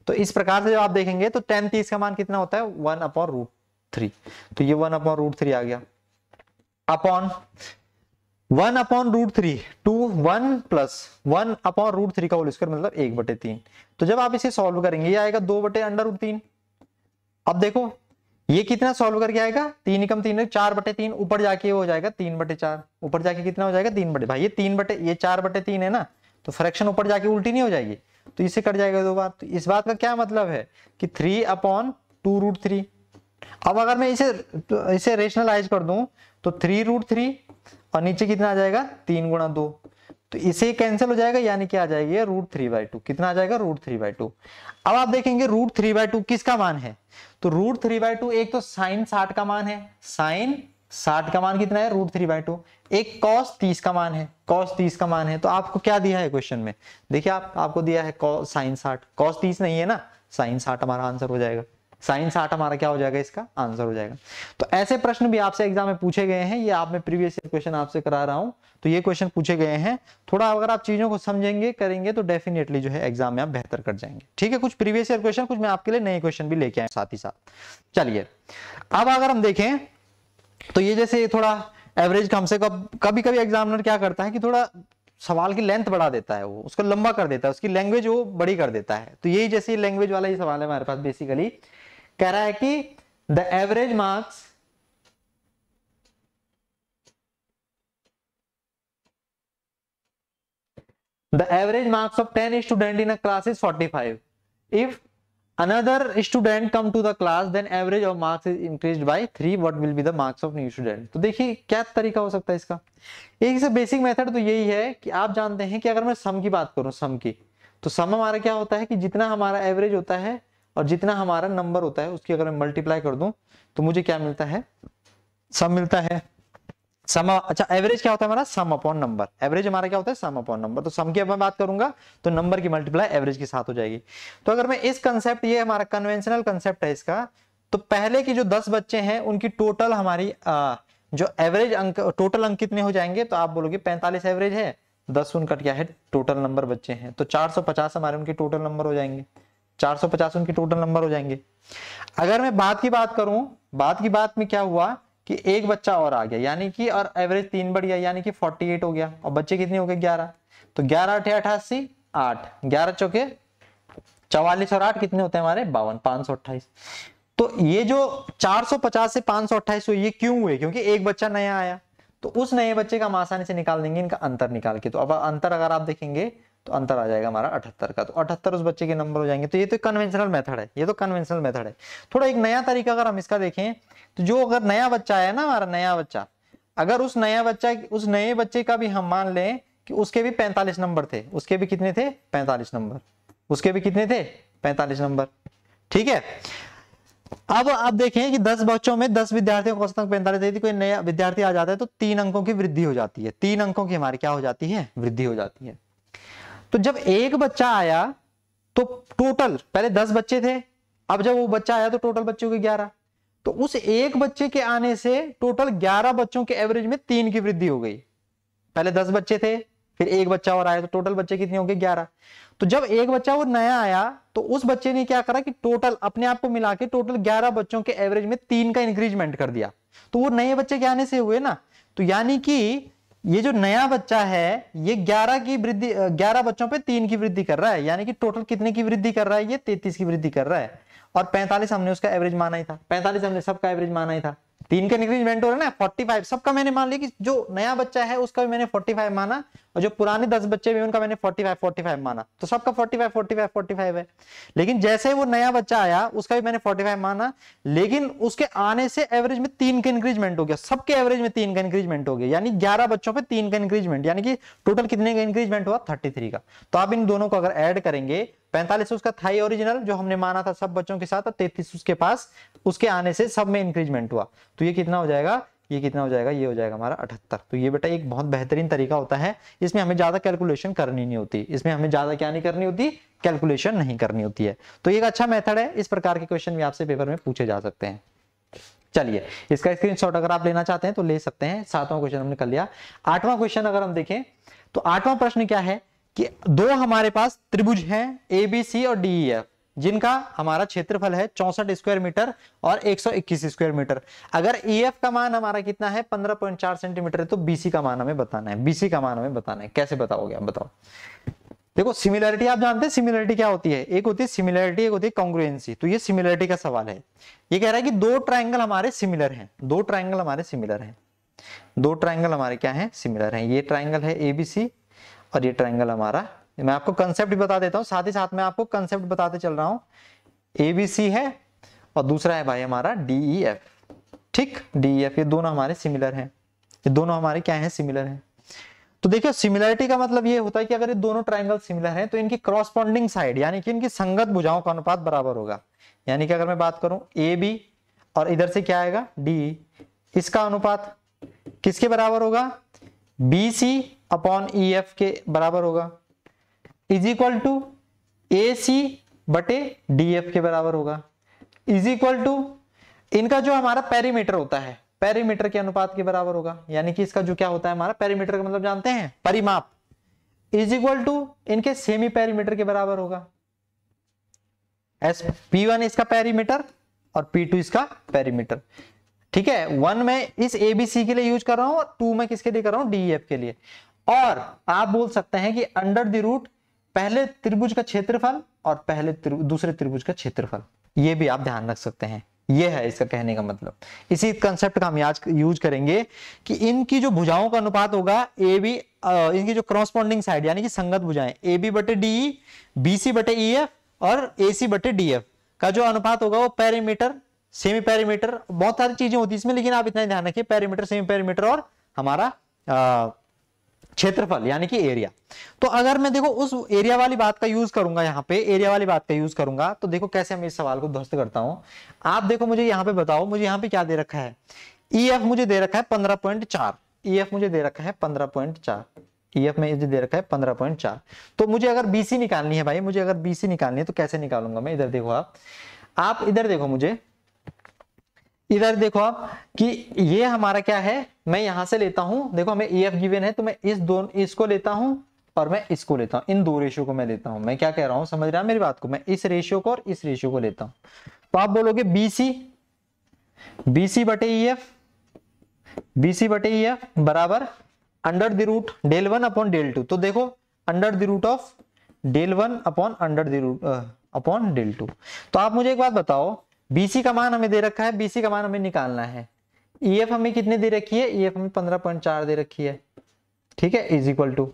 तो इस प्रकार से जब आप देखेंगे तो 10 30 का मान कितना होता है? 1/√3। तो ये 1/√3 आ गया अपॉन 1/√3 टू 1 प्लस 1/√3 का होल स्क्वायर मतलब 1/3। तो जब आप इसे सॉल्व करेंगे ये आएगा 2/√3। अब देखो ये कितना सॉल्व करके आएगा? 3 एकम 3 4/3, ऊपर जाके हो जाएगा 3/4, ऊपर जाके कितना हो जाएगा? 3 भाई ये 4/3 है ना, तो फ्रैक्शन ऊपर जाके उल्टी नहीं हो जाएगी, तो इसे कट जाएगा 2 बार। तो इस बात का क्या मतलब है कि 3/2√3। अब अगर मैं इसे रेशनलाइज कर दूं तो 3√3 और नीचे कितना आ जाएगा? 3 गुणा 2, तो इसे कैंसिल हो जाएगा, यानी क्या आ जाएगी? √3/2। कितना आ जाएगा? √3/2। अब आप देखेंगे √3/2 किसका मान है? तो √3/2 एक तो साइन 60 का मान है, साइन 60 का मान कितना है? √3/2। एक cos 30 का मान है, cos 30 का मान है। तो आपको क्या दिया है क्वेश्चन में? देखिए आपको दिया है साइन 60, cos 30 नहीं है ना, साइन 60 हमारा आंसर हो जाएगा। साइन 60 हमारा क्या हो जाएगा, इसका आंसर हो जाएगा। तो ऐसे प्रश्न भी आपसे एग्जाम में पूछे गए हैं, ये आप मैं प्रीवियस ईयर क्वेश्चन आपसे करा रहा हूं, तो ये क्वेश्चन पूछे गए हैं। थोड़ा अगर आप चीजों को समझेंगे करेंगे तो डेफिनेटली जो है एग्जाम में आप बेहतर कर जाएंगे। ठीक है, कुछ प्रीवियस ईयर क्वेश्चन, कुछ मैं आपके लिए नए क्वेश्चन भी लेके आया साथ ही साथ। चलिए अब अगर हम देखें तो ये जैसे थोड़ा एवरेज कम से कम, कभी कभी एग्जामिनर क्या करता है कि थोड़ा सवाल की लेंथ बढ़ा देता है, वो उसको लंबा कर देता है, उसकी लैंग्वेज वो बड़ी कर देता है। तो यही जैसे लैंग्वेज वाला ही सवाल है हमारे पास। बेसिकली कह रहा है कि the average marks of 10 student in a class is 45. If another student come to the class, then average of marks is increased by 3. What will be the marks of new student? तो देखिए क्या तरीका हो सकता है इसका। एक से बेसिक मेथड तो यही है कि आप जानते हैं कि अगर मैं सम की बात करूं, सम की, तो सम हमारा क्या होता है कि जितना हमारा एवरेज होता है और जितना हमारा नंबर होता है उसकी अगर मैं मल्टीप्लाई कर दूं तो मुझे क्या मिलता है, सम मिलता है। सम, अच्छा एवरेज क्या होता है हमारा, सम अपॉन नंबर। एवरेज हमारा क्या होता है, सम अपॉन नंबर। तो सम की अब मैं बात करूंगा तो नंबर की मल्टीप्लाई एवरेज के साथ हो जाएगी। तो अगर मैं इस कंसेप्ट, ये हमारा कन्वेंशनल कंसेप्ट है इसका, तो पहले की जो 10 बच्चे हैं उनकी टोटल हमारी जो एवरेज अंक, टोटल अंक कितने हो जाएंगे, तो आप बोलोगे 45 एवरेज है, 10 उनका क्या है टोटल नंबर बच्चे हैं, तो 450 हमारे उनके टोटल नंबर हो जाएंगे, 450 उनके टोटल नंबर हो जाएंगे। अगर मैं बात की बात करूं, बात की बात में क्या हुआ कि एक बच्चा और आ गया, यानी कि और एवरेज 3 बढ़ गया, यानी कि 48 हो गया, और बच्चे कितने हो गए 11। तो 11 8 88 8, 11 चौके 44 और 8 कितने होते हैं हमारे 52, 528। तो ये जो 450 से 528 हुए, ये क्यों हुए, क्योंकि एक बच्चा नया आया। तो उस नए बच्चे का हम आसानी से निकाल देंगे इनका अंतर निकाल के। तो अब अंतर अगर आप देखेंगे तो अंतर आ जाएगा हमारा 78 का, तो 78 उस बच्चे के नंबर हो जाएंगे। तो ये तो कन्वेंशनल मेथड है, ये तो कन्वेंशनल मेथड है। थोड़ा एक नया तरीका अगर हम इसका देखें तो जो अगर नया बच्चा आया ना, हमारा नया बच्चा, अगर उस नए बच्चे का भी हम मान लें कि उसके भी 45 नंबर थे, उसके भी कितने थे 45 नंबर, उसके भी कितने थे 45 नंबर, ठीक है। अब आप देखें कि 10 बच्चों में 10 विद्यार्थियों को औसतन 45 थे, कोई नया विद्यार्थी आ जाता है तो 3 अंकों की वृद्धि हो जाती है, 3 अंकों की हमारी क्या हो जाती है, वृद्धि हो जाती है। तो जब एक बच्चा आया तो टोटल पहले 10 बच्चे थे, अब जब वो बच्चा आया तो टोटल बच्चे हो गए 11। तो उस एक बच्चे के आने से टोटल 11 बच्चों के एवरेज में 3 की वृद्धि हो गई। पहले 10 बच्चे थे, फिर एक बच्चा और आया तो टोटल बच्चे कितने हो गए 11। तो जब एक बच्चा वो नया आया तो उस बच्चे ने क्या करा कि टोटल अपने आप को मिला के टोटल 11 बच्चों के एवरेज में 3 का इंक्रीजमेंट कर दिया। तो वो नए बच्चे के आने से हुए ना, तो यानी कि ये जो नया बच्चा है ये 11 की वृद्धि, 11 बच्चों पे 3 की वृद्धि कर रहा है, यानी कि टोटल कितने की वृद्धि कर रहा है, ये 33 की वृद्धि कर रहा है। और 45 हमने उसका एवरेज माना ही था, 45 हमने सबका एवरेज माना ही था, 3 का इंक्रीजमेंट हो रहा है ना, 45 सबका मैंने मान लिया कि जो नया बच्चा है उसका भी मैंने 45 माना, और जो पुराने 10 बच्चे भी उनका मैंने 45 माना, तो सबका 45 है। लेकिन जैसे वो नया बच्चा आया उसका भी मैंने 45 माना, लेकिन उसके आने से एवरेज में 3 का इंक्रीजमेंट हो गया, सबके एवरेज में 3 का इंक्रीजमेंट हो गया, यानी 11 बच्चों पे 3 का इंक्रीजमेंट, यानी कि टोटल कितने का इंक्रीजमेंट हुआ 33 का। तो आप इन दोनों को अगर ऐड करेंगे, 45 उसका था ही ओरिजिनल जो हमने माना था सब बच्चों के साथ, 33 उसके पास, उसके आने से सब में इंक्रीजमेंट हुआ, तो ये कितना हो जाएगा, ये कितना हो जाएगा, ये हो जाएगा हमारा 78। तो ये बेटा एक बहुत बेहतरीन तरीका होता है, इसमें हमें ज्यादा कैलकुलेशन करनी नहीं होती, इसमें हमें ज्यादा क्या नहीं करनी होती, कैलकुलेशन नहीं करनी होती है। तो ये एक अच्छा मेथड है, इस प्रकार के क्वेश्चन भी आपसे पेपर में पूछे जा सकते हैं। चलिए इसका स्क्रीनशॉट अगर आप लेना चाहते हैं तो ले सकते हैं। 7वां क्वेश्चन हमने कर लिया। 8वां क्वेश्चन अगर हम देखें तो 8वां प्रश्न क्या है कि दो हमारे पास त्रिभुज हैं ABC और DEF, जिनका हमारा क्षेत्रफल है 64 स्क्वायर मीटर और 121 स्क्वायर मीटर। अगर EF का मान हमारा कितना है 15.4 सेंटीमीटर है, तो BC का मान हमें बताना है, BC का मान हमें बताना है। कैसे बताओगे आप, बताओ। देखो सिमिलरिटी आप जानते हैं, सिमिलरिटी क्या होती है, एक होती है सिमिलरिटी, एक होती है कॉन्ग्रुएंसी। तो ये सिमिलरिटी का सवाल है, ये कह रहा है कि दो ट्राइंगल हमारे सिमिलर हैं, दो ट्राइंगल हमारे सिमिलर हैं, दो ट्राइंगल हमारे क्या है, सिमिलर हैं। ये ट्राइंगल है ABC और ये ट्राइंगल हमारा, मैं आपको कंसेप्ट भी बता देता हूं, साथ ही साथ मैं आपको कंसेप्ट बताते चल रहा हूं। ABC है और दूसरा है भाई हमारा DEF, ठीक, DEF, ये दोनों हमारे सिमिलर हैं, ये दोनों हमारे क्या हैं, सिमिलर हैं। तो देखिए सिमिलरिटी का मतलब ये होता है कि अगर ये दोनों ट्राइंगल सिमिलर हैं तो इनकी करस्पॉन्डिंग साइड यानी कि इनकी संगत भुजाओं का अनुपात बराबर होगा। यानी कि अगर मैं बात करूं AB और इधर से क्या आएगा DE, इसका अनुपात किसके बराबर होगा, BC अपॉन EF के बराबर होगा, इज इक्वल टू AC बटे DF के बराबर होगा। इज इक्वल टू इनका जो हमारा पेरीमीटर होता है पेरीमीटर के अनुपात के बराबर होगा, यानी कि इसका जो क्या होता है हमारा पेरीमीटर का मतलब जानते हैं परिमाप, इज इक्वल टू इनके सेमी पेरीमीटर के बराबर होगा। P1 इसका पेरीमीटर और P2 इसका पेरीमीटर। ठीक है, 1 में इस ABC के लिए यूज कर रहा हूं और 2 में किसके लिए कर रहा हूं DEF के लिए। और आप बोल सकते हैं कि अंडर द रूट पहले त्रिभुज का क्षेत्रफल और दूसरे त्रिभुज का क्षेत्रफल, ये भी आप ध्यान रख सकते हैं। ये है इसका कहने का मतलब। इसी कंसेप्ट का हम आज यूज करेंगे कि इनकी जो भुजाओं का अनुपात होगा AB, इनकी जो करस्पॉन्डिंग साइड यानी कि संगत भुजाएं AB बटे DE, BC बटे EF और AC बटे DF का जो अनुपात होगा वो पेरीमीटर, सेमी पेरीमीटर, बहुत सारी चीजें होती है इसमें, लेकिन आप इतना ध्यान रखिए पेरीमीटर, सेमी पेरीमीटर और हमारा क्षेत्रफल यानी कि एरिया। तो अगर मैं देखो उस एरिया वाली बात का यूज करूंगा, यहाँ पे एरिया वाली बात का यूज करूंगा, तो देखो कैसे हम इस सवाल को ध्वस्त करता हूं। आप देखो मुझे यहाँ पे बताओ, मुझे यहाँ पे क्या दे रखा है, EF मुझे दे रखा है 15.4, EF मुझे दे रखा है 15.4, EF में दे रखा है 15.4। तो मुझे अगर BC निकालनी है भाई, मुझे अगर BC निकालनी है तो कैसे निकालूंगा मैं, इधर देखो आप इधर देखो, मुझे इधर देखो आप कि ये हमारा क्या है, मैं यहां से लेता हूं, देखो हमें EF गिवन है तो मैं इसको लेता हूं और मैं इसको लेता हूं, इन दो रेशियो को मैं लेता हूं। मैं क्या कह रहा हूं, समझ रहा है मेरी बात को, मैं इस रेशियो को और इस रेशियो को लेता हूं। तो आप बोलोगे BC बटे EF बराबर under the root del 1 upon del 2। तो देखो under the root of del 1 upon under the root upon del 2। तो आप मुझे एक बात बताओ, BC का मान हमें दे रखा है, BC का मान हमें निकालना है। EF हमें कितने दे रखी है, EF हमें 15.4 दे रखी है। ठीक है, इज इक्वल टू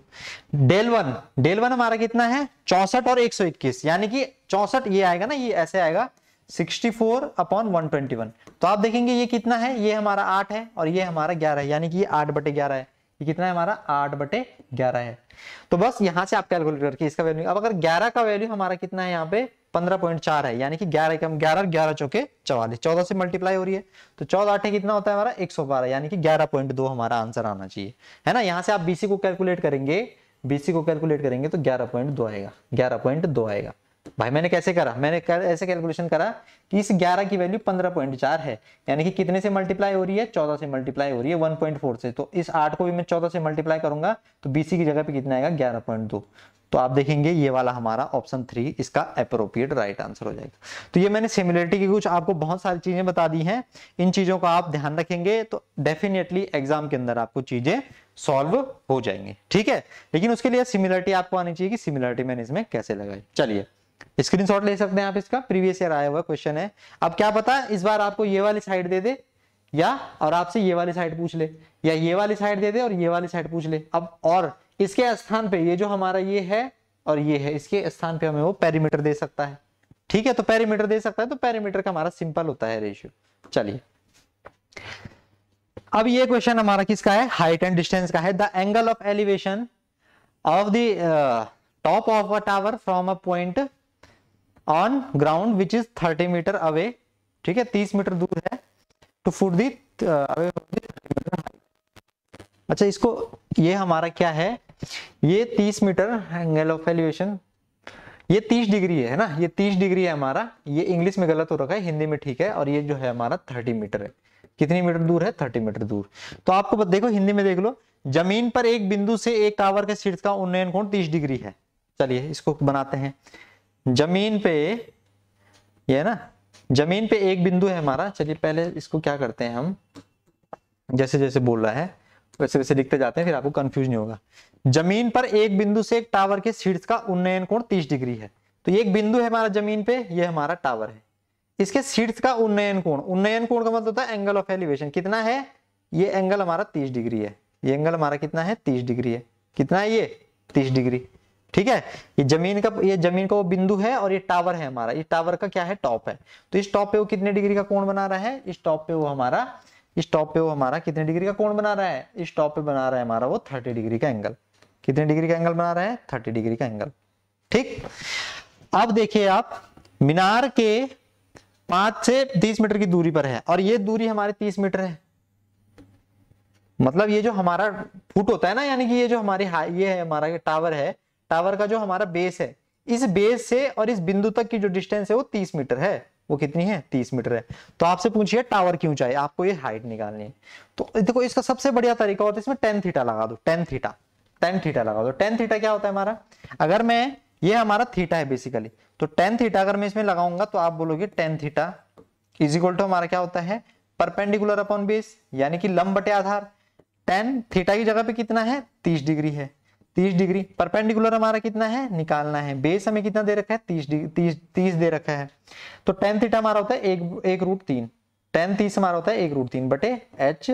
डेल 1 हमारा कितना है 64 और 121, यानी कि 64 ये आएगा ना, ये ऐसे आएगा 64 अपॉन 121। तो आप देखेंगे ये कितना है, ये हमारा 8 है और ये हमारा 11 है, यानी कि ये 8/11 है। ये कितना है हमारा 8/11 है। तो बस यहां से आप कैलकुलेट करके इसका वैल्यू, अब अगर 11 का वैल्यू हमारा कितना है यहाँ पे 15.4 है, यानी कि 11 कम 11 चौके 44, 14 से मल्टीप्लाई हो रही है, तो 14 8 कितना होता है हमारा 112, यानी कि 11.2 हमारा आंसर आना चाहिए, है ना। यहाँ से आप BC को कैलकुलेट करेंगे, तो 11.2 आएगा, 11.2 आएगा। भाई मैंने कैसे करा, मैंने ऐसे कैलकुलेशन करा कि इस 11 की वैल्यू 15.4 है, यानी कि कितने से मल्टीप्लाई हो रही है 14 से मल्टीप्लाई हो रही है 1.4 से, तो इस 8 को भी मैं 14 से मल्टीप्लाई करूंगा तो BC की जगह पे कितना आएगा 11.2। तो आप देखेंगे ये वाला हमारा ऑप्शन 3 इसका अप्रोप्रिएट राइट आंसर हो जाएगा। तो ये मैंने सिमिलरिटी की कुछ आपको बहुत सारी चीजें बता दी हैं, इन चीजों का आप ध्यान रखेंगे तो डेफिनेटली एग्जाम के अंदर आपको चीजें सॉल्व हो जाएंगी। ठीक है, लेकिन उसके लिए सिमिलरिटी आपको आनी चाहिए कि सिमिलरिटी मैंने इसमें कैसे लगाई। चलिए स्क्रीनशॉट ले सकते हैं आप, इसका प्रीवियस ईयर आया हुआ क्वेश्चन है। अब क्या पता इस बार आपको ये वाली साइड दे दे या और आपसे ये वाली साइड पूछ ले, या ये वाली साइड दे दे और ये वाली साइड पूछ ले। अब और इसके स्थान पे ये जो हमारा ये है और ये है, इसके स्थान पे हमें वो पेरीमीटर दे सकता है। ठीक है, तो पेरीमीटर दे सकता है, तो पेरीमीटर का हमारा सिंपल होता है रेशियो। चलिए अब ये क्वेश्चन हमारा किसका है, हाइट एंड डिस्टेंस का है। The angle of elevation of the top of a tower from a point on ground which is 30 metre away, ठीक है 30 मीटर दूर है, टू फुट दी अवे। अच्छा इसको, ये हमारा क्या है, ये 30 मीटर एंगल ऑफ एलिवेशन, ये 30 डिग्री है ना, ये 30 डिग्री है हमारा, ये इंग्लिश में गलत हो रखा है, हिंदी में ठीक है। और ये जो है हमारा 30 मीटर है, कितनी मीटर दूर है 30 मीटर दूर। तो आपको देखो हिंदी में देख लो, जमीन पर एक बिंदु से एक टावर के शीर्ष का उन्नयन कोण 30 डिग्री है। चलिए इसको बनाते हैं, जमीन पे ये है ना, जमीन पे एक बिंदु है हमारा। चलिए पहले इसको क्या करते हैं हम, जैसे जैसे बोल रहा है वैसे वैसे लिखते जाते हैं, फिर आपको कंफ्यूज नहीं होगा। जमीन पर एक बिंदु से एक टावर के शीर्ष का उन्नयन कोण 30 डिग्री है। तो ये एक बिंदु है हमारा जमीन पे, ये हमारा टावर है, इसके शीर्ष का उन्नयन कोण, उन्नयन कोण का मतलब होता है एंगल ऑफ एलिवेशन, कितना है, ये एंगल हमारा 30 डिग्री है, ये एंगल हमारा कितना है 30 डिग्री है, कितना है ये 30 डिग्री। ठीक है, ये जमीन का वो बिंदु है और ये टावर है हमारा, ये टावर का क्या है टॉप है। तो इस टॉप पे वो कितने डिग्री का कोण बना रहा है, इस टॉप पे वो हमारा कितने डिग्री का कोण बना रहा है, इस टॉप पे बना रहा है हमारा वो 30 डिग्री का एंगल। कितने डिग्री का एंगल बना रहा है 30 डिग्री का एंगल। ठीक, अब देखिए आप, मीनार के 5 से 30 मीटर की दूरी पर है और ये दूरी हमारे 30 मीटर है। मतलब ये जो हमारा फुट होता है ना, यानी कि ये जो हमारी ये है हमारा ये टावर है, टावर का जो हमारा बेस है, इस बेस से और इस बिंदु तक की जो डिस्टेंस है वो 30 मीटर है। वो कितनी है 30 मीटर है। तो आपसे पूछिए टावर की ऊंचाई, आपको ये हाइट निकालनी है। तो देखो इसका सबसे बढ़िया तरीका होता है इसमें टेन थीटा लगा दो, टेन थीटा लगा दो। टेन थीटा क्या होता है हमारा, अगर मैं ये हमारा थीटा है बेसिकली, तो टेन थीटा अगर मैं इसमें लगाऊंगा तो आप बोलोगे tan theta is equal to हमारा क्या होता है परपेंडिकुलर अपॉन बेस, यानी कि लंब बटे आधार। टेन थीटा की जगह पे कितना है 30 डिग्री है, 30 डिग्री। परपेंडिकुलर हमारा कितना है निकालना है, बेस हमें कितना दे रखा है 30 दे रखा है। तो टेन थीटा हमारा होता है एक रूट तीन, टेन 30 हमारा होता है एक रूट तीन बटे एच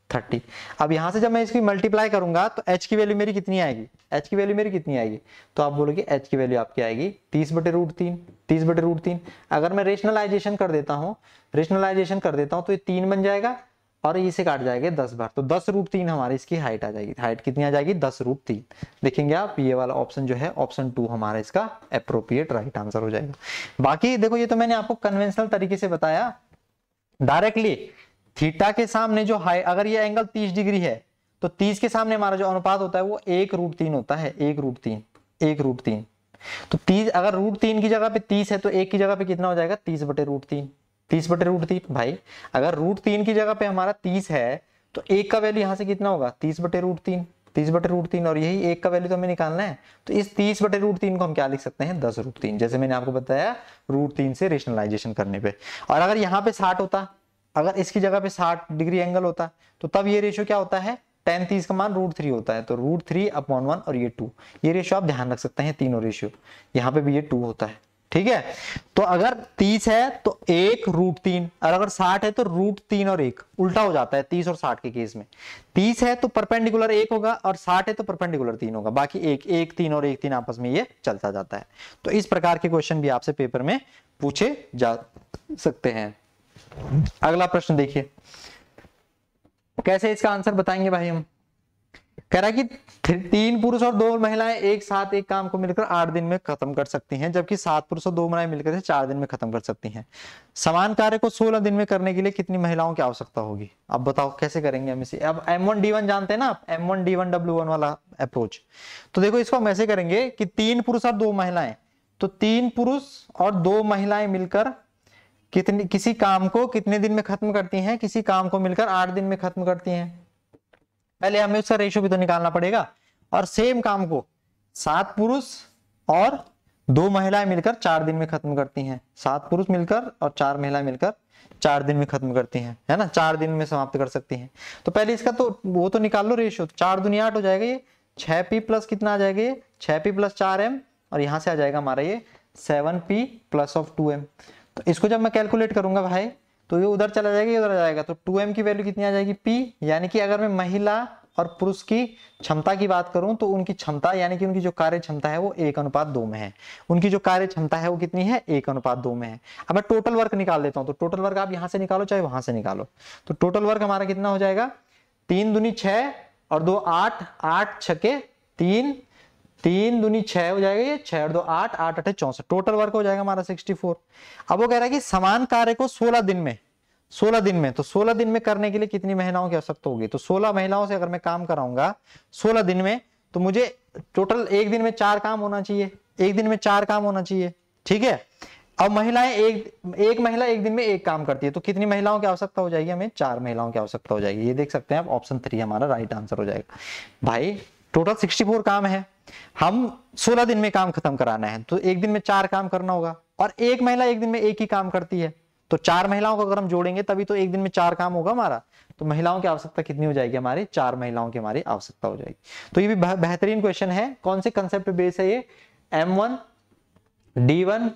30। अब यहां से जब मैं इसकी मल्टीप्लाई करूंगा तो एच की वैल्यू मेरी कितनी आएगी, एच की वैल्यू मेरी कितनी आएगी, तो आप बोलोगे एच की वैल्यू आपकी आएगी 30 बटे रूट तीन, 30 बटे रूट तीन। अगर मैं रेशनलाइजेशन कर देता हूं तो ये 3 बन जाएगा और इसे काट जाएगा 10 बार, तो 10 रूट तीन हमारी इसकी हाइट आ जाएगी। हाइट कितनी आ जाएगी 10 रूट तीन। देखेंगे आप ये वाला ऑप्शन जो है ऑप्शन 2 हमारा इसका एप्रोप्रिएट राइट आंसर हो जाएगा। बाकी देखो ये तो मैंने आपको कन्वेंशनल तरीके से बताया, डायरेक्टली थीटा के सामने जो हाई, अगर ये एंगल 30 डिग्री है तो 30 के सामने हमारा जो अनुपात होता है वो 1 रूट तीन होता है, 1 रूट तीन। तो 30 अगर रूट तीन की जगह पे 30 है तो 1 की जगह पे कितना हो जाएगा 30 बटे रूट तीन, 30 बटे रूट तीन। भाई अगर रूट तीन की जगह पे हमारा 30 है तो 1 का वैल्यू यहां से कितना होगा 30 बटे रूट तीन, 30 बटे रूट तीन, और यही 1 का वैल्यू तो हमें निकालना है। तो इस 30 बटे रूट तीन को हम क्या लिख सकते हैं 10 रूट तीन, जैसे मैंने आपको बताया रूट तीन से रेशनलाइजेशन करने पे। और अगर यहाँ पे 60 होता, अगर इसकी जगह पे 60 डिग्री एंगल होता तो तब ये रेशियो क्या होता है टेन 30 का मान रूट थ्री होता है, तो रूट थ्री अपॉन 1 और ये 2, ये रेशियो आप ध्यान रख सकते हैं तीनों रेशियो, यहाँ पे भी ये 2 होता है। ठीक है, तो अगर 30 है तो 1 रूट तीन, और अगर 60 है तो रूट तीन और 1, उल्टा हो जाता है 30 और 60 के केस में। 30 है तो परपेंडिकुलर 1 होगा और 60 है तो परपेंडिकुलर 3 होगा, बाकी 1 3 और 1 3 आपस में ये चलता जाता है। तो इस प्रकार के क्वेश्चन भी आपसे पेपर में पूछे जा सकते हैं। अगला प्रश्न देखिए, कैसे इसका आंसर बताएंगे भाई हम। कह रहा है कि 3 पुरुष और 2 महिलाएं एक साथ एक काम को मिलकर 8 दिन में खत्म कर सकती हैं, जबकि 7 पुरुष और 2 महिलाएं मिलकर 4 दिन में खत्म कर सकती हैं। समान कार्य को 16 दिन में करने के लिए कितनी महिलाओं की आवश्यकता होगी। अब बताओ कैसे करेंगे हम इसे। अब M1D1 जानते हैं ना आप, M1D1W1 वाला अप्रोच। तो देखो इसको हम ऐसे करेंगे कि 3 पुरुष और 2 महिलाएं, तो 3 पुरुष और 2 महिलाएं मिलकर किसी काम को कितने दिन में खत्म करती हैं, किसी काम को मिलकर 8 दिन में खत्म करती हैं। पहले हमें उसका रेशियो भी तो निकालना पड़ेगा। और सेम काम को 7 पुरुष और 2 महिलाएं मिलकर 4 दिन में खत्म करती हैं। 7 पुरुष मिलकर और 4 महिलाएं मिलकर 4 दिन में खत्म करती हैं, है ना, 4 दिन में समाप्त कर सकती हैं। तो पहले इसका तो वो तो निकाल लो रेशियो, 4 दूनी 8 हो जाएगा, ये 6p प्लस कितना आ जाएगा, ये 6p प्लस 4m, और यहां से आ जाएगा हमारा ये 7p प्लस ऑफ 2m। तो इसको जब मैं कैलकुलेट करूंगा भाई तो ये उधर चला जाएगा, ये उधर आ जाएगा, तो 2m की वैल्यू कितनी आ जाएगी p, यानी कि अगर मैं महिला और पुरुष की क्षमता की बात करूं तो उनकी क्षमता यानी कि उनकी जो कार्य क्षमता है वो 1:2 में है। उनकी जो कार्य क्षमता है वो कितनी है 1:2 में है। अब मैं टोटल वर्क निकाल लेता हूं, तो टोटल वर्क आप यहां से निकालो चाहे वहां से निकालो, तो टोटल वर्क हमारा कितना हो जाएगा 3 दूनी 6 और 2 8, 8 छके 3, 3 दूनी 6 हो जाएगा, ये 6 और 2 8, 8 8 64, टोटल वर्क हो जाएगा हमारा 64। अब वो कह रहा है कि समान कार्य को 16 दिन में, 16 दिन में, तो 16 दिन में करने के लिए कितनी महिलाओं की आवश्यकता होगी। तो 16 महिलाओं से अगर मैं काम कराऊंगा 16 दिन में, तो मुझे टोटल एक दिन में 4 काम होना चाहिए, एक दिन में 4 काम होना चाहिए। ठीक है, अब महिलाएं एक महिला एक दिन में एक काम करती है, तो कितनी महिलाओं की आवश्यकता हो जाएगी, हमें 4 महिलाओं की आवश्यकता हो जाएगी। ये देख सकते हैं आप, ऑप्शन 3 हमारा राइट आंसर हो जाएगा। भाई टोटल 64 काम है, हम 16 दिन में काम खत्म कराना है, तो एक दिन में 4 काम करना होगा, और एक महिला एक दिन में एक ही काम करती है, तो 4 महिलाओं को अगर हम जोड़ेंगे तभी तो एक दिन में 4 काम होगा हमारा। तो महिलाओं की आवश्यकता कितनी हो जाएगी हमारी, 4 महिलाओं की हमारी आवश्यकता हो जाएगी। तो ये भी बेहतरीन क्वेश्चन है। कौन से कंसेप्ट पे बेस है ये, M1D1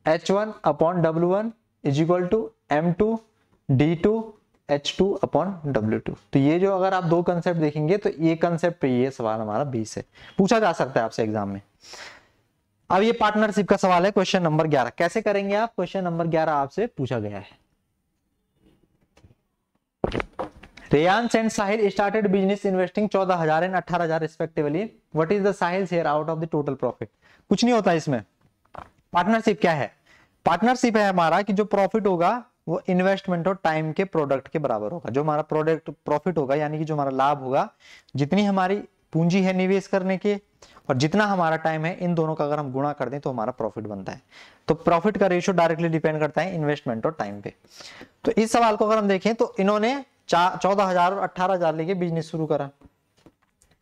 H1 upon W1 is equal to M2 D2 H2 upon W2। तो ये जो अगर आप 2 कंसेप्ट देखेंगे तो ये कंसेप्ट पे ये सवाल हमारा 20 है, पूछा जा सकता है आपसे एग्जाम में। अब ये पार्टनरशिप का सवाल है, क्वेश्चन नंबर 11। कैसे करेंगे आप, क्वेश्चन नंबर 11 आपसे पूछा गया है। Reyansh and Sahil started business investing 14,000 and 18,000 respectively, what is the Sahil share out of the total profit. कुछ नहीं होता इसमें। पार्टनरशिप क्या है, पार्टनरशिप है हमारा कि जो प्रॉफिट होगा वो इन्वेस्टमेंट और टाइम के प्रोडक्ट के बराबर होगा। जो हमारा प्रोडक्ट प्रॉफिट होगा यानी कि जो हमारा लाभ होगा, जितनी हमारी पूंजी है निवेश करने के और जितना हमारा टाइम है, इन दोनों का अगर हम गुणा कर दें तो हमारा प्रॉफिट बनता है। तो प्रॉफिट का रेशियो डायरेक्टली डिपेंड करता है इन्वेस्टमेंट और टाइम पे। तो इस सवाल को अगर हम देखें तो इन्होंने 14,000 और 18,000 लेके बिजनेस शुरू करा,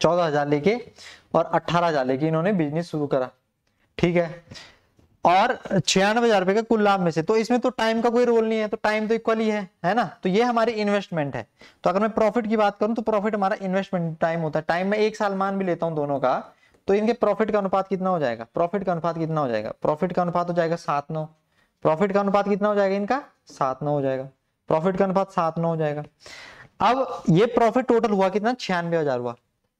14,000 लेके और 18,000 लेके इन्होंने बिजनेस शुरू करा, ठीक है, और 96,000 रुपए का कुल लाभ में से। तो इसमें तो टाइम का कोई रोल नहीं है, तो टाइम तो इक्वल ही है ना। तो ये हमारी इन्वेस्टमेंट है। तो अगर मैं प्रॉफिट की बात करूं तो प्रॉफिट हमारा इन्वेस्टमेंट टाइम होता है। टाइम में 1 साल मान भी लेता हूं दोनों का, तो इनके प्रॉफिट का अनुपात कितना हो जाएगा, प्रॉफिट का अनुपात कितना हो जाएगा, प्रॉफिट का अनुपात हो जाएगा 7:9। प्रॉफिट का अनुपात कितना हो जाएगा इनका, 7:9 हो जाएगा, प्रॉफिट का अनुपात 7:9 हो जाएगा। अब ये प्रॉफिट टोटल हुआ कितना, 96,000 हुआ।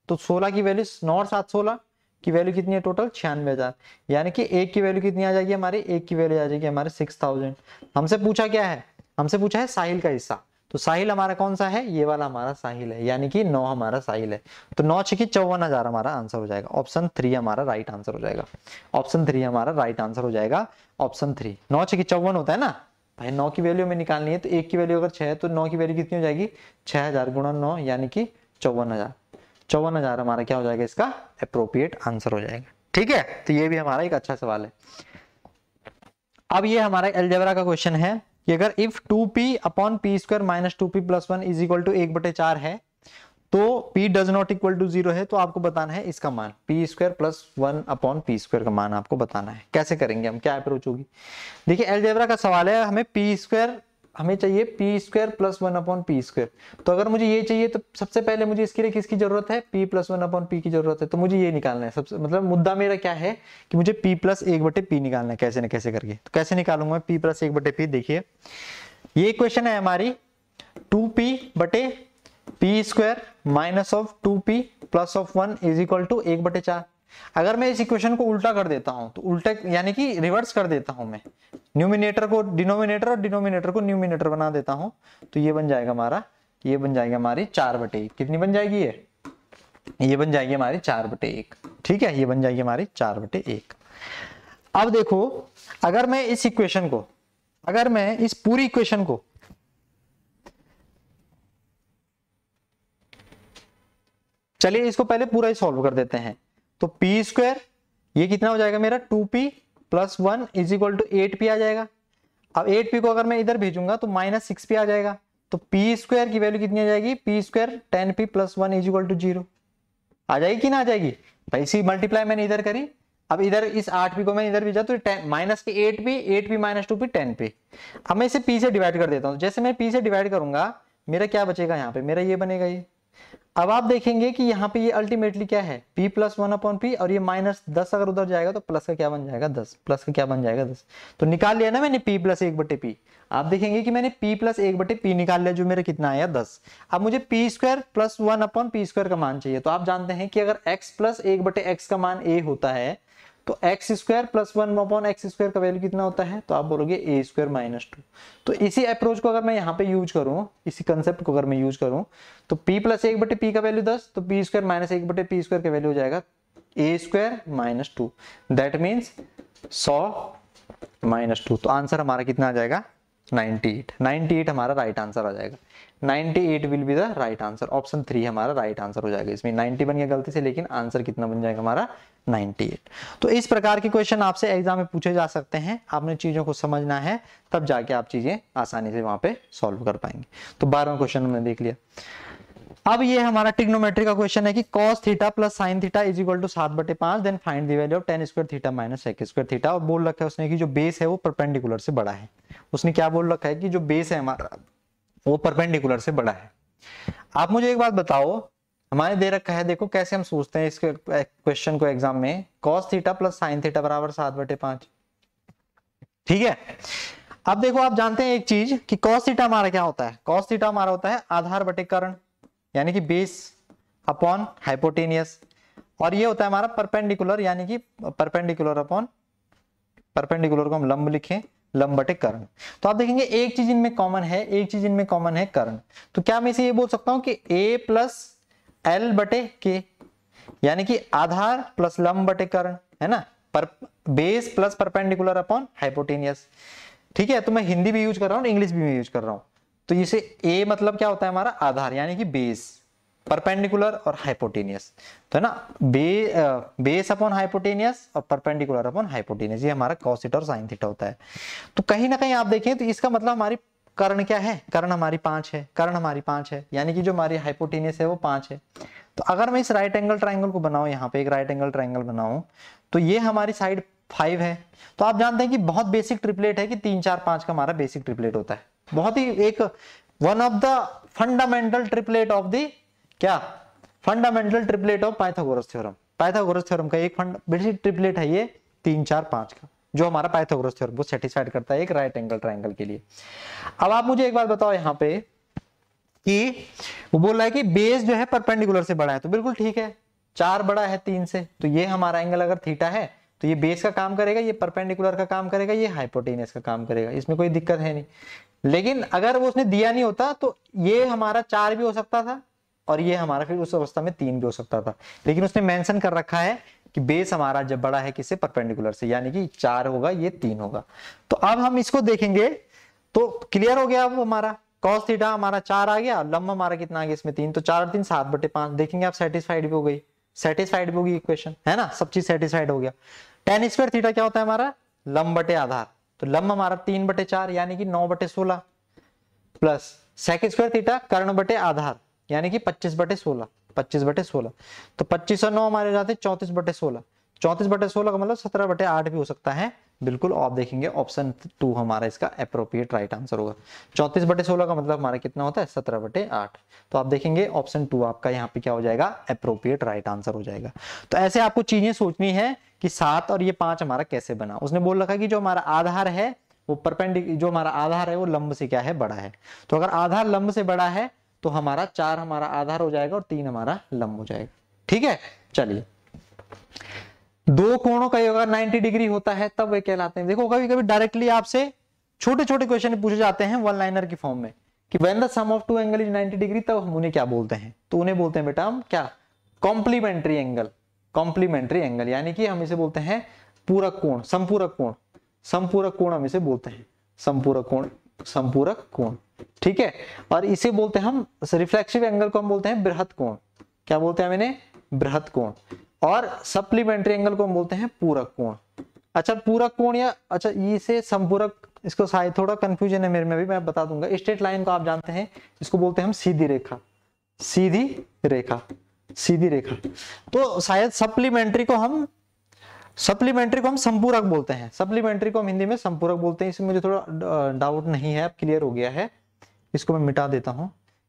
तो 16 की वैल्यू 9 और 7 16 की वैल्यू कितनी है टोटल, 96,000। यानी कि एक की वैल्यू कितनी आ जाएगी हमारी, एक की वैल्यू आ जाएगी हमारे 6,000। हमसे पूछा क्या है, हमसे पूछा है साहिल का हिस्सा। तो साहिल हमारा कौन सा है, ये वाला हमारा साहिल है, यानी कि 9 हमारा साहिल है। तो 9 6 54,000 हमारा आंसर हो जाएगा। ऑप्शन 3 हमारा राइट आंसर हो जाएगा। ऑप्शन 3 हमारा राइट आंसर हो जाएगा। ऑप्शन 3, 9 6 54 होता है ना भाई, 9 की वैल्यू में निकालनी है। तो एक की वैल्यू अगर 6 है तो 9 की वैल्यू कितनी हो जाएगी, 6,000 गुणा 9 यानी कि 54,000। 54,000 हमारा क्या हो जाएगा, इसका अप्रोप्रिएट आंसर हो जाएगा। ठीक है, तो ये भी हमारा एक अच्छा सवाल है। अब ये हमारा अलजेब्रा का क्वेश्चन है कि अगर if 2p upon P square minus 2p plus 1 is equal to 1/4 है तो p does not equal to 0 है, तो आपको बताना है इसका मान, P square plus 1 upon P square का मान आपको बताना है। कैसे करेंगे हम, क्या अप्रोच होगी। देखिए अलजेब्रा का सवाल है, हमें पी स्क्वायर हमें चाहिए P square plus 1 upon P square. तो अगर मुझे ये चाहिए तो सबसे पहले मुझे इसके लिए किसकी जरूरत है, p प्लस 1 अपॉन पी की जरूरत है। तो मुझे ये निकालना है सबसे, मतलब मुद्दा मेरा क्या है कि मुझे p प्लस 1/p निकालना है कैसे न कैसे करके। तो कैसे निकालूंगा मैं p प्लस 1/p, देखिए ये इक्वेशन है हमारी 2p/p square minus of 2p plus of 1 is equal to 1/4। अगर मैं इस इक्वेशन को उल्टा कर देता हूं तो उल्टा यानी कि रिवर्स कर देता हूं, मैं न्यूमिनेटर को डिनोमिनेटर और डिनोमिनेटर को न्यूमिनेटर बना देता हूं, तो ये बन जाएगा हमारा, ये बन जाएगी हमारी 4/1। कितनी बन जाएगी ये बन जाएगी हमारी 4/1। ठीक है, ये बन जाएगी हमारी 4/1। अब देखो अगर मैं इस इक्वेशन को, अगर मैं इस पूरी इक्वेशन को चलिए इसको पहले पूरा ही सॉल्व कर देते हैं। तो पी स्क्वायर ये कितना हो जाएगा मेरा 2p plus 1 is equal to 8p आ जाएगा। अब 8p को अगर मैं इधर भेजूंगा तो माइनस 6p आ जाएगा। तो p स्क्वायर की वैल्यू कितनी आ जाएगी, p square 10p plus 1 is equal to 0 आ जाएगी कि ना आ जाएगी भाई। इसी मल्टीप्लाई मैंने इधर करी, अब इधर इस 8p को मैं इधर भेजा तो 10 माइनस के 8p माइनस 2p 10p। अब मैं इसे p से डिवाइड कर देता हूं। जैसे मैं p से डिवाइड करूंगा मेरा क्या बचेगा, यहाँ पे मेरा ये बनेगा ये। अब आप देखेंगे कि यहाँ पे ये अल्टीमेटली क्या है, p प्लस 1 अपॉन p, और ये माइनस 10 अगर उधर जाएगा तो प्लस का क्या बन जाएगा 10, प्लस का क्या बन जाएगा 10। तो निकाल लिया ना मैंने p प्लस 1/p। आप देखेंगे कि मैंने p प्लस 1/p निकाल लिया, जो मेरा कितना आया 10। अब मुझे p square plus 1 upon p square का मान चाहिए। तो आप जानते हैं कि अगर x प्लस 1/x का मान a होता है तो x square plus 1 upon x square का वैल्यू कितना होता है, तो आप बोलोगे ए स्क्वायर माइनस 2। तो इसी अप्रोच को अगर मैं यहाँ पे यूज करूं, इसी कंसेप्ट को अगर मैं यूज करूं तो p प्लस 1/p का वैल्यू 10, तो p square minus 1/p square का वैल्यू हो जाएगा A square minus 2। That means 100 minus 2। तो आंसर हमारा कितना आ जाएगा 98। 98 हमारा राइट आंसर आ जाएगा। 98 will be the right answer. Option 3 हमारा राइट आंसर हो जाएगा। इसमें 90 बन गया गलती से, लेकिन आंसर कितना बन जाएगा हमारा 98। तो इस प्रकार के क्वेश्चन आपसे एग्जाम में पूछे जा सकते हैं। आपने चीजों को समझना है, तब जाके आप चीजें आसानी से वहां पे सॉल्व कर पाएंगे। तो 12वां क्वेश्चन हमने देख लिया। अब ये हमारा ट्रिग्नोमेट्री का क्वेश्चन है कि cos theta plus sin theta is equal to 7/5, then find the value of tan square theta minus sec square theta. और बोल रखा है उसने कि जो बेस है वो परपेंडिकुलर से बड़ा है। उसने क्या बोल रखा है कि जो बेस है हमारा वो परपेंडिकुलर से बड़ा है। आप मुझे एक बात बताओ, हमारे दे रखा है, देखो कैसे हम सोचते हैं इस क्वेश्चन को एग्जाम में, cos theta plus sin theta बराबर 7/5। ठीक है, अब देखो आप जानते हैं एक चीज कि cos थीटा हमारा क्या होता है, cos थीटा हमारा होता है आधार बटे कर्ण, यानी कि बेस अपॉन हाइपोटेनियस, और ये होता है हमारा परपेंडिकुलर, यानी कि परपेंडिकुलर अपॉन, परपेंडिकुलर को हम लंब लिखें, लंब बटे कर्ण। तो आप देखेंगे एक चीज इनमें कॉमन है, एक चीज इनमें कॉमन है कर्ण। तो क्या मैं इसे ये बोल सकता हूं कि a प्लस एल बटे के, यानी कि आधार प्लस लंब बटे कर्ण, है ना, पर base plus perpendicular upon hypotenuse. ठीक है, तो मैं हिंदी भी यूज कर रहा हूं, इंग्लिश भी यूज कर रहा हूं। तो इसे a मतलब क्या होता है हमारा आधार, यानी कि बेस, परपेंडिकुलर और हाइपोटेनियस, तो है ना, बेस अपॉन हाइपोटेनियस और परपेंडिकुलर अपॉन हाइपोटेनियस, ये हमारा cos थीटा और sin थीटा होता है। तो कहीं ना कहीं आप देखें तो इसका मतलब हमारी कर्ण क्या है, कर्ण हमारी 5 है, कर्ण हमारी 5 है, यानी कि जो हमारी हाइपोटेनियस है वो 5 है। तो अगर मैं इस राइट एंगल ट्राइंगल को बनाऊं, यहाँ पे एक राइट एंगल ट्राइंगल बनाऊं, तो ये हमारी साइड 5 है। तो आप जानते हैं कि बहुत बेसिक ट्रिपलेट है कि 3 4 5 का हमारा बेसिक ट्रिपलेट होता है, बहुत ही एक one of the fundamental triplet of the क्या, fundamental triplet of Pythagoras theorem. Pythagoras theorem का एक बेसिक ट्रिपलेट है ये 3 4 5 का, जो हमारा पाइथागोरस थ्योरम को सेटिस्फाइड करता है एक राइट एंगल ट्राइंगल के लिए। अब आप मुझे एक बात बताओ यहाँ पे कि वो बोल रहा है कि बेस जो है परपेंडिकुलर से बड़ा है, तो बिल्कुल ठीक है, 4 बड़ा है 3 से, तो ये हमारा एंगल अगर थीटा है तो ये बेस का काम करेगा, ये परपेंडिकुलर का काम करेगा, ये हाइपोटेनियस का काम करेगा, इसमें कोई दिक्कत है नहीं। लेकिन अगर वो उसने दिया नहीं होता तो ये हमारा 4 भी हो सकता था और ये हमारा फिर उस अवस्था में 3 भी हो सकता था, लेकिन उसने मेंशन कर रखा है कि बेस हमारा जब बड़ा है किससे, परपेंडिकुलर से, यानी कि 4 होगा, ये 3 होगा। तो अब हम इसको देखेंगे तो क्लियर हो गया, अब हमारा cos थीटा हमारा 4 आ गया, लंब हमारा कितना आ गया इसमें 3, तो 4 और 3 7/5, देखेंगे आप सेटिस्फाइड भी हो गई, सेटिस्फाइड भी होगी इक्वेशन, है ना, सब चीज सेटिस्फाइड हो गया। tan स्क्वायर थीटा क्या होता है हमारा, लंब बटे आधार, तो लंब हमारा 3/4 यानी कि 9/16 प्लस सेक स्क्वायर थीटा कर्ण बटे आधार यानी कि 25/16, 25/16, तो 25 और 9 हमारे हो जाते 34/16, 34/16 का मतलब 17/8 भी हो सकता है, बिल्कुल। आप देखेंगे ऑप्शन 2 हमारा इसका एप्रोप्रिएट राइट आंसर होगा। 34/16 का मतलब हमारा कितना होता है, 17/8, तो आप देखेंगे ऑप्शन 2 आपका यहाँ पे क्या हो जाएगा, एप्रोप्रिएट राइट आंसर हो जाएगा। तो ऐसे आपको चीजें सोचनी है कि 7 और ये 5 हमारा कैसे बना। उसने बोल रखा कि जो हमारा आधार है वो परपेंडिकुलर, जो हमारा आधार है वो लंब से क्या है, बड़ा है, तो अगर आधार लंब से बड़ा है तो हमारा 4 हमारा आधार हो जाएगा और 3 हमारा लंब हो जाएगा, ठीक है। चलिए, दो कोणों का योग 90 डिग्री होता है तब वे कहलाते हैं। देखो कभी कभी डायरेक्टली आपसे छोटे छोटे क्वेश्चन पूछे जाते हैं वन लाइनर की फॉर्म में कि when the sum of two angle is 90 degree, तब हम उन्हें क्या बोलते हैं, तो उन्हें बोलते हैं बेटा हम क्या, कॉम्प्लीमेंट्री एंगल। कॉम्प्लीमेंट्री एंगल यानी कि हम इसे बोलते हैं पूरक कोण, संपूरक कोण, संपूरक कोण हम इसे बोलते हैं, संपूरक कोण, संपूरक कोण, ठीक है। और इसे बोलते हैं हम, रिफ्लेक्सिव एंगल को हम बोलते हैं बृहत कोण, क्या बोलते हैं मैंने, बृहत कोण। और सप्लीमेंट्री एंगल को हम बोलते हैं पूरक कोण। अच्छा पूरक कोण या अच्छा इसे संपूरक, इसको शायद थोड़ा कंफ्यूजन है मेरे में भी, मैं बता दूंगा। स्ट्रेट लाइन को आप जानते हैं, इसको बोलते हैं हम सीधी रेखा, सीधी रेखा, सीधी रेखा। तो शायद सप्लीमेंट्री को हम संपूरक बोलते हैं, सप्लीमेंट्री को हम हिंदी में संपूरक बोलते हैं। इसमें मुझे थोड़ा डाउट नहीं है, अब क्लियर हो गया है, इसको मैं मिटा देता हूं।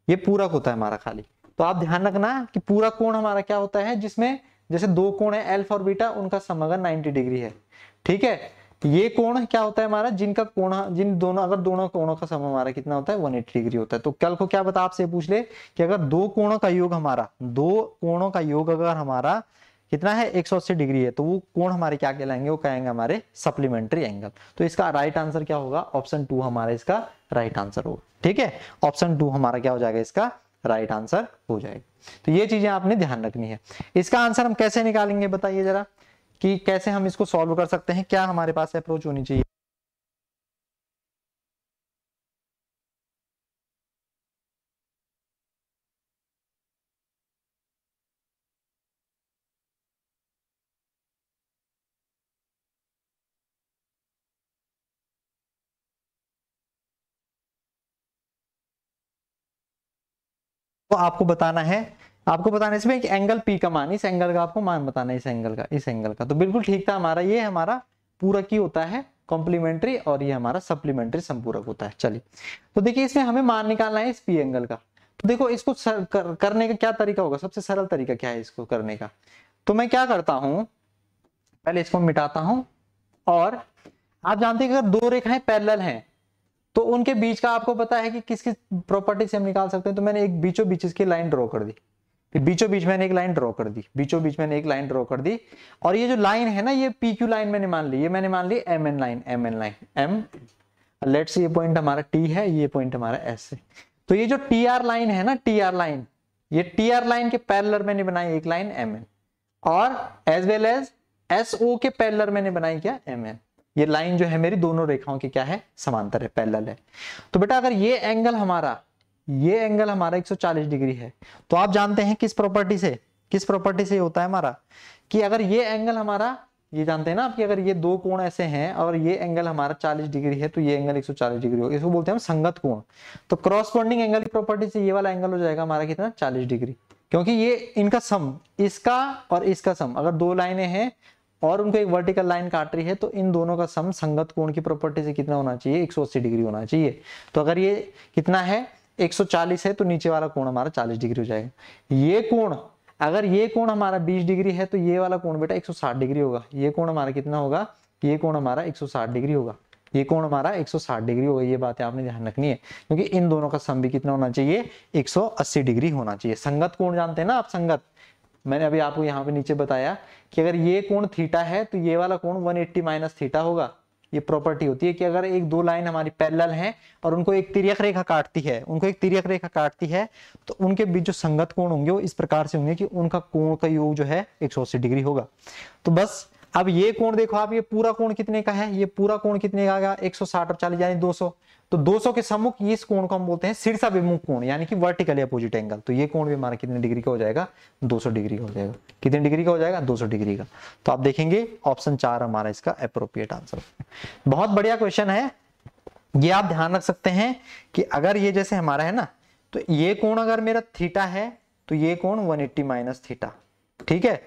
ये पूरक होता है हमारा खाली, तो आप ध्यान रखना कि पूरक कोण हमारा क्या होता है, जिसमें जैसे दो कोण है अल्फा और बीटा, उनका समअगर 90 डिग्री है, ठीक है। ये कोण क्या होता है हमारा, जिनका कोण, जिन दोनों, अगर दोनों कोणों का सम हमारा कितना होता है 180 डिग्री होता है। तो कल को क्या बता आपसे पूछ ले कि अगर दो कोणों का योग हमारा, दो कोणों का योग अगर हमारा कितना है 180 डिग्री है, तो वो कोण हमारे क्या कहलाएंगे, वो कहेंगे हमारे सप्लीमेंट्री एंगल। तो इसका राइट आंसर क्या होगा, ऑप्शन 2 हमारा इसका राइट आंसर होगा, ठीक है। ऑप्शन 2 हमारा क्या हो जाएगा, इसका राइट आंसर हो जाएगा। तो ये चीजें आपने ध्यान रखनी है। इसका आंसर हम कैसे निकालेंगे बताइए जरा, कि कैसे हम इसको सॉल्व कर सकते हैं, क्या हमारे पास अप्रोच होनी चाहिए। तो आपको बताना है, आपको बताना है इसमें एक एंगल पी का मान, इस एंगल का आपको मान बताना है, इस एंगल का, इस एंगल का। तो बिल्कुल ठीक था हमारा, ये हमारा पूरक ही होता है कॉम्प्लीमेंट्री, और ये हमारा सप्लीमेंट्री संपूरक होता है। चलिए तो देखिए इसमें हमें मान निकालना है इस पी एंगल का। तो देखो इसको करने का क्या तरीका होगा, सबसे सरल तरीका क्या है इसको करने का। तो मैं क्या करता हूं, पहले इसको मिटाता हूं, और आप जानते हैं कि अगर दो रेखाएं पैरेलल हैं तो उनके बीच का आपको पता है कि किस किस प्रॉपर्टी से हम निकाल सकते हैं। तो मैंने एक बीचों बीच इसकी लाइन ड्रॉ कर दी, फिर बीचों बीच मैंने एक लाइन ड्रॉ कर दी, बीचों बीच मैंने एक लाइन ड्रॉ कर दी, और ये जो लाइन है ना, ये पी क्यू लाइन मैंने मान ली, ये मैंने मान ली M N line, M N line, M let's ये पॉइंट हमारा टी है, ये पॉइंट हमारा एस है। तो ये जो टी आर लाइन है ना, टी आर लाइन, ये टी आर लाइन के पैरेलल मैंने बनाई एक लाइन एम एन, और as well as S O के पैरेलल मैंने बनाई क्या, एम एन। ये लाइन जो है मेरी दोनों रेखाओं की क्या है, समांतर है, पैरेलल है। तो बेटा अगर ये एंगल हमारा ये एंगल हमारा 140 डिग्री है। तो आप जानते हैं किस प्रॉपर्टी से होता है हमारा, कि अगर ये एंगल हमारा, ये जानते हैं ना आप कि अगर ये दो कोण ऐसे हैं और ये एंगल हमारा 40 डिग्री है तो ये एंगल 140 डिग्री होगा, इसको बोलते हैं हम संगत कोण। तो क्रॉसपोंडिंग एंगल की प्रॉपर्टी से ये वाला एंगल हो जाएगा हमारा कितना, 40 डिग्री, क्योंकि ये इनका सम, इसका और इसका सम, अगर दो लाइनें हैं और उनको एक वर्टिकल लाइन काट रही है तो इन दोनों का सम संगत कोण की प्रॉपर्टी से कितना होना चाहिए, 180 डिग्री होना चाहिए। तो अगर ये कितना है 140 है तो नीचे वाला कोण हमारा 40 डिग्री हो जाएगा। ये कोण, अगर ये कोण हमारा 20 डिग्री है तो ये वाला कोण बेटा 160 डिग्री होगा। ये कोण हमारा कितना होगा, ये कोण हमारा 160 डिग्री होगा, ये कोण हमारा 160 डिग्री होगा। ये बातें आपने ध्यान रखनी है, क्योंकि इन दोनों का सम भी कितना होना चाहिए, 180 डिग्री होना चाहिए। संगत कोण जानते हैं ना आप, संगत, मैंने अभी आपको यहाँ पे नीचे बताया कि अगर ये कोण थीटा है तो ये वाला कोण 180 माइनस थीटा होगा। ये प्रॉपर्टी होती है कि अगर एक दो लाइन हमारी पैरेलल हैं और उनको एक तिर्यक रेखा काटती है, तो उनके बीच जो संगत कोण होंगे वो इस प्रकार से होंगे कि उनका कोण का योग जो है 180 डिग्री होगा। तो बस अब ये कोण देखो आप, ये पूरा कोण कितने का है, ये पूरा कोण कितने का आएगा, 160 और 40 यानी 200। तो 200 के सम्मुख इस कोण को हम बोलते हैं शीर्षाभिमुख कोण, यानी कि वर्टिकली अपोजिट एंगल। तो ये कोण भी हमारा कितने डिग्री का हो जाएगा, 200 डिग्री का हो जाएगा। कितने डिग्री का हो जाएगा, 200 डिग्री का। तो आप देखेंगे ऑप्शन 4 हमारा इसका अप्रोप्रिएट आंसर। बहुत बढ़िया क्वेश्चन है ये, आप ध्यान रख सकते हैं कि अगर ये जैसे हमारा है ना, तो ये कोण अगर मेरा थीटा है तो ये कोण 180 माइनस थीटा, ठीक है।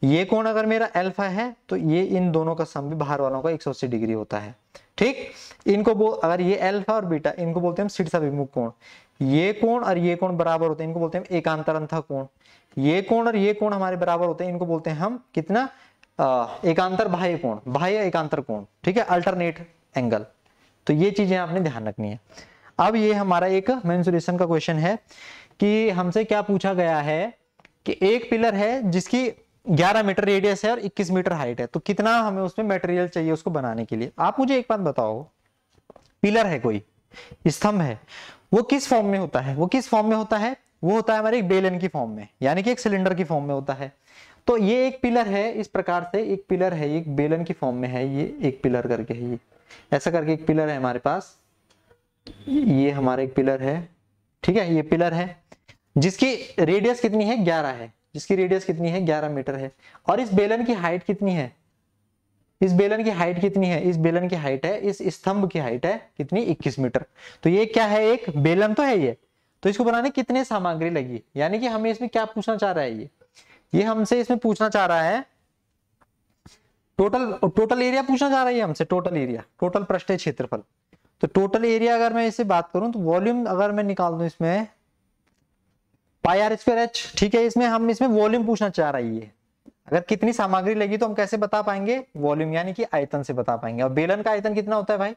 ये कोण अगर मेरा अल्फा है तो ये इन दोनों का सम भी बाहर वालों का 180 डिग्री होता है, ठीक। इनको अगर ये अल्फा और बीटा, इनको बोलते हैं शीर्षाभिमुख कोण। ये कोण और ये कोण बराबर होते हैं, इनको बोलते हैं एकांतर अंतः कोण। ये कोण और ये कोण हमारे बराबर होते हैं, इनको बोलते हैं हम कितना, एकांतर बाह्य कोण, बाह्य एकांतर कोण, ठीक है, अल्टरनेट एंगल। तो ये चीजें आपने ध्यान रखनी है। अब ये हमारा एक मेंसुरेशन का क्वेश्चन है कि हमसे क्या पूछा गया है कि एक पिलर है जिसकी 11 मीटर रेडियस है और 21 मीटर हाइट है, तो कितना हमें उसमें मटेरियल चाहिए उसको बनाने के लिए। आप मुझे एक बात बताओ, पिलर है, कोई स्तंभ है, वो किस फॉर्म में होता है, वो होता है हमारे एक बेलन की फॉर्म में, यानी कि एक सिलेंडर की फॉर्म में होता है। तो ये एक पिलर है, इस प्रकार से एक पिलर है, एक बेलन की फॉर्म में है, ये एक पिलर करके है, ये ऐसा करके एक पिलर है हमारे पास, ये हमारा एक पिलर है, ठीक है। ये पिलर है जिसकी रेडियस कितनी है, 11 है, जिसकी रेडियस कितनी है, 11 मीटर है। और इस बेलन की हाइट कितनी है, इस बेलन की हाइट कितनी है, इस बेलन की हाइट है, इस स्तंभ की हाइट है कितनी, 21 मीटर। तो ये क्या है, एक बेलन तो है ये। तो इसको बनाने कितने सामग्री लगी, यानी कि हमें इसमें क्या पूछना चाह रहा है, ये हमसे इसमें पूछना चाह रहा है टोटल एरिया पूछना चाह रहा है हमसे, टोटल एरिया, टोटल पृष्ठीय क्षेत्रफल। तो टोटल एरिया अगर मैं इससे बात करूं तो वॉल्यूम अगर मैं निकाल दूं इसमें पाई आर स्क्वायर एच, ठीक है। इसमें हम इसमें वॉल्यूम पूछना चाह रही है, अगर कितनी सामग्री लगी तो हम कैसे बता पाएंगे, वॉल्यूम यानी कि आयतन से बता पाएंगे। और बेलन का आयतन कितना होता है भाई,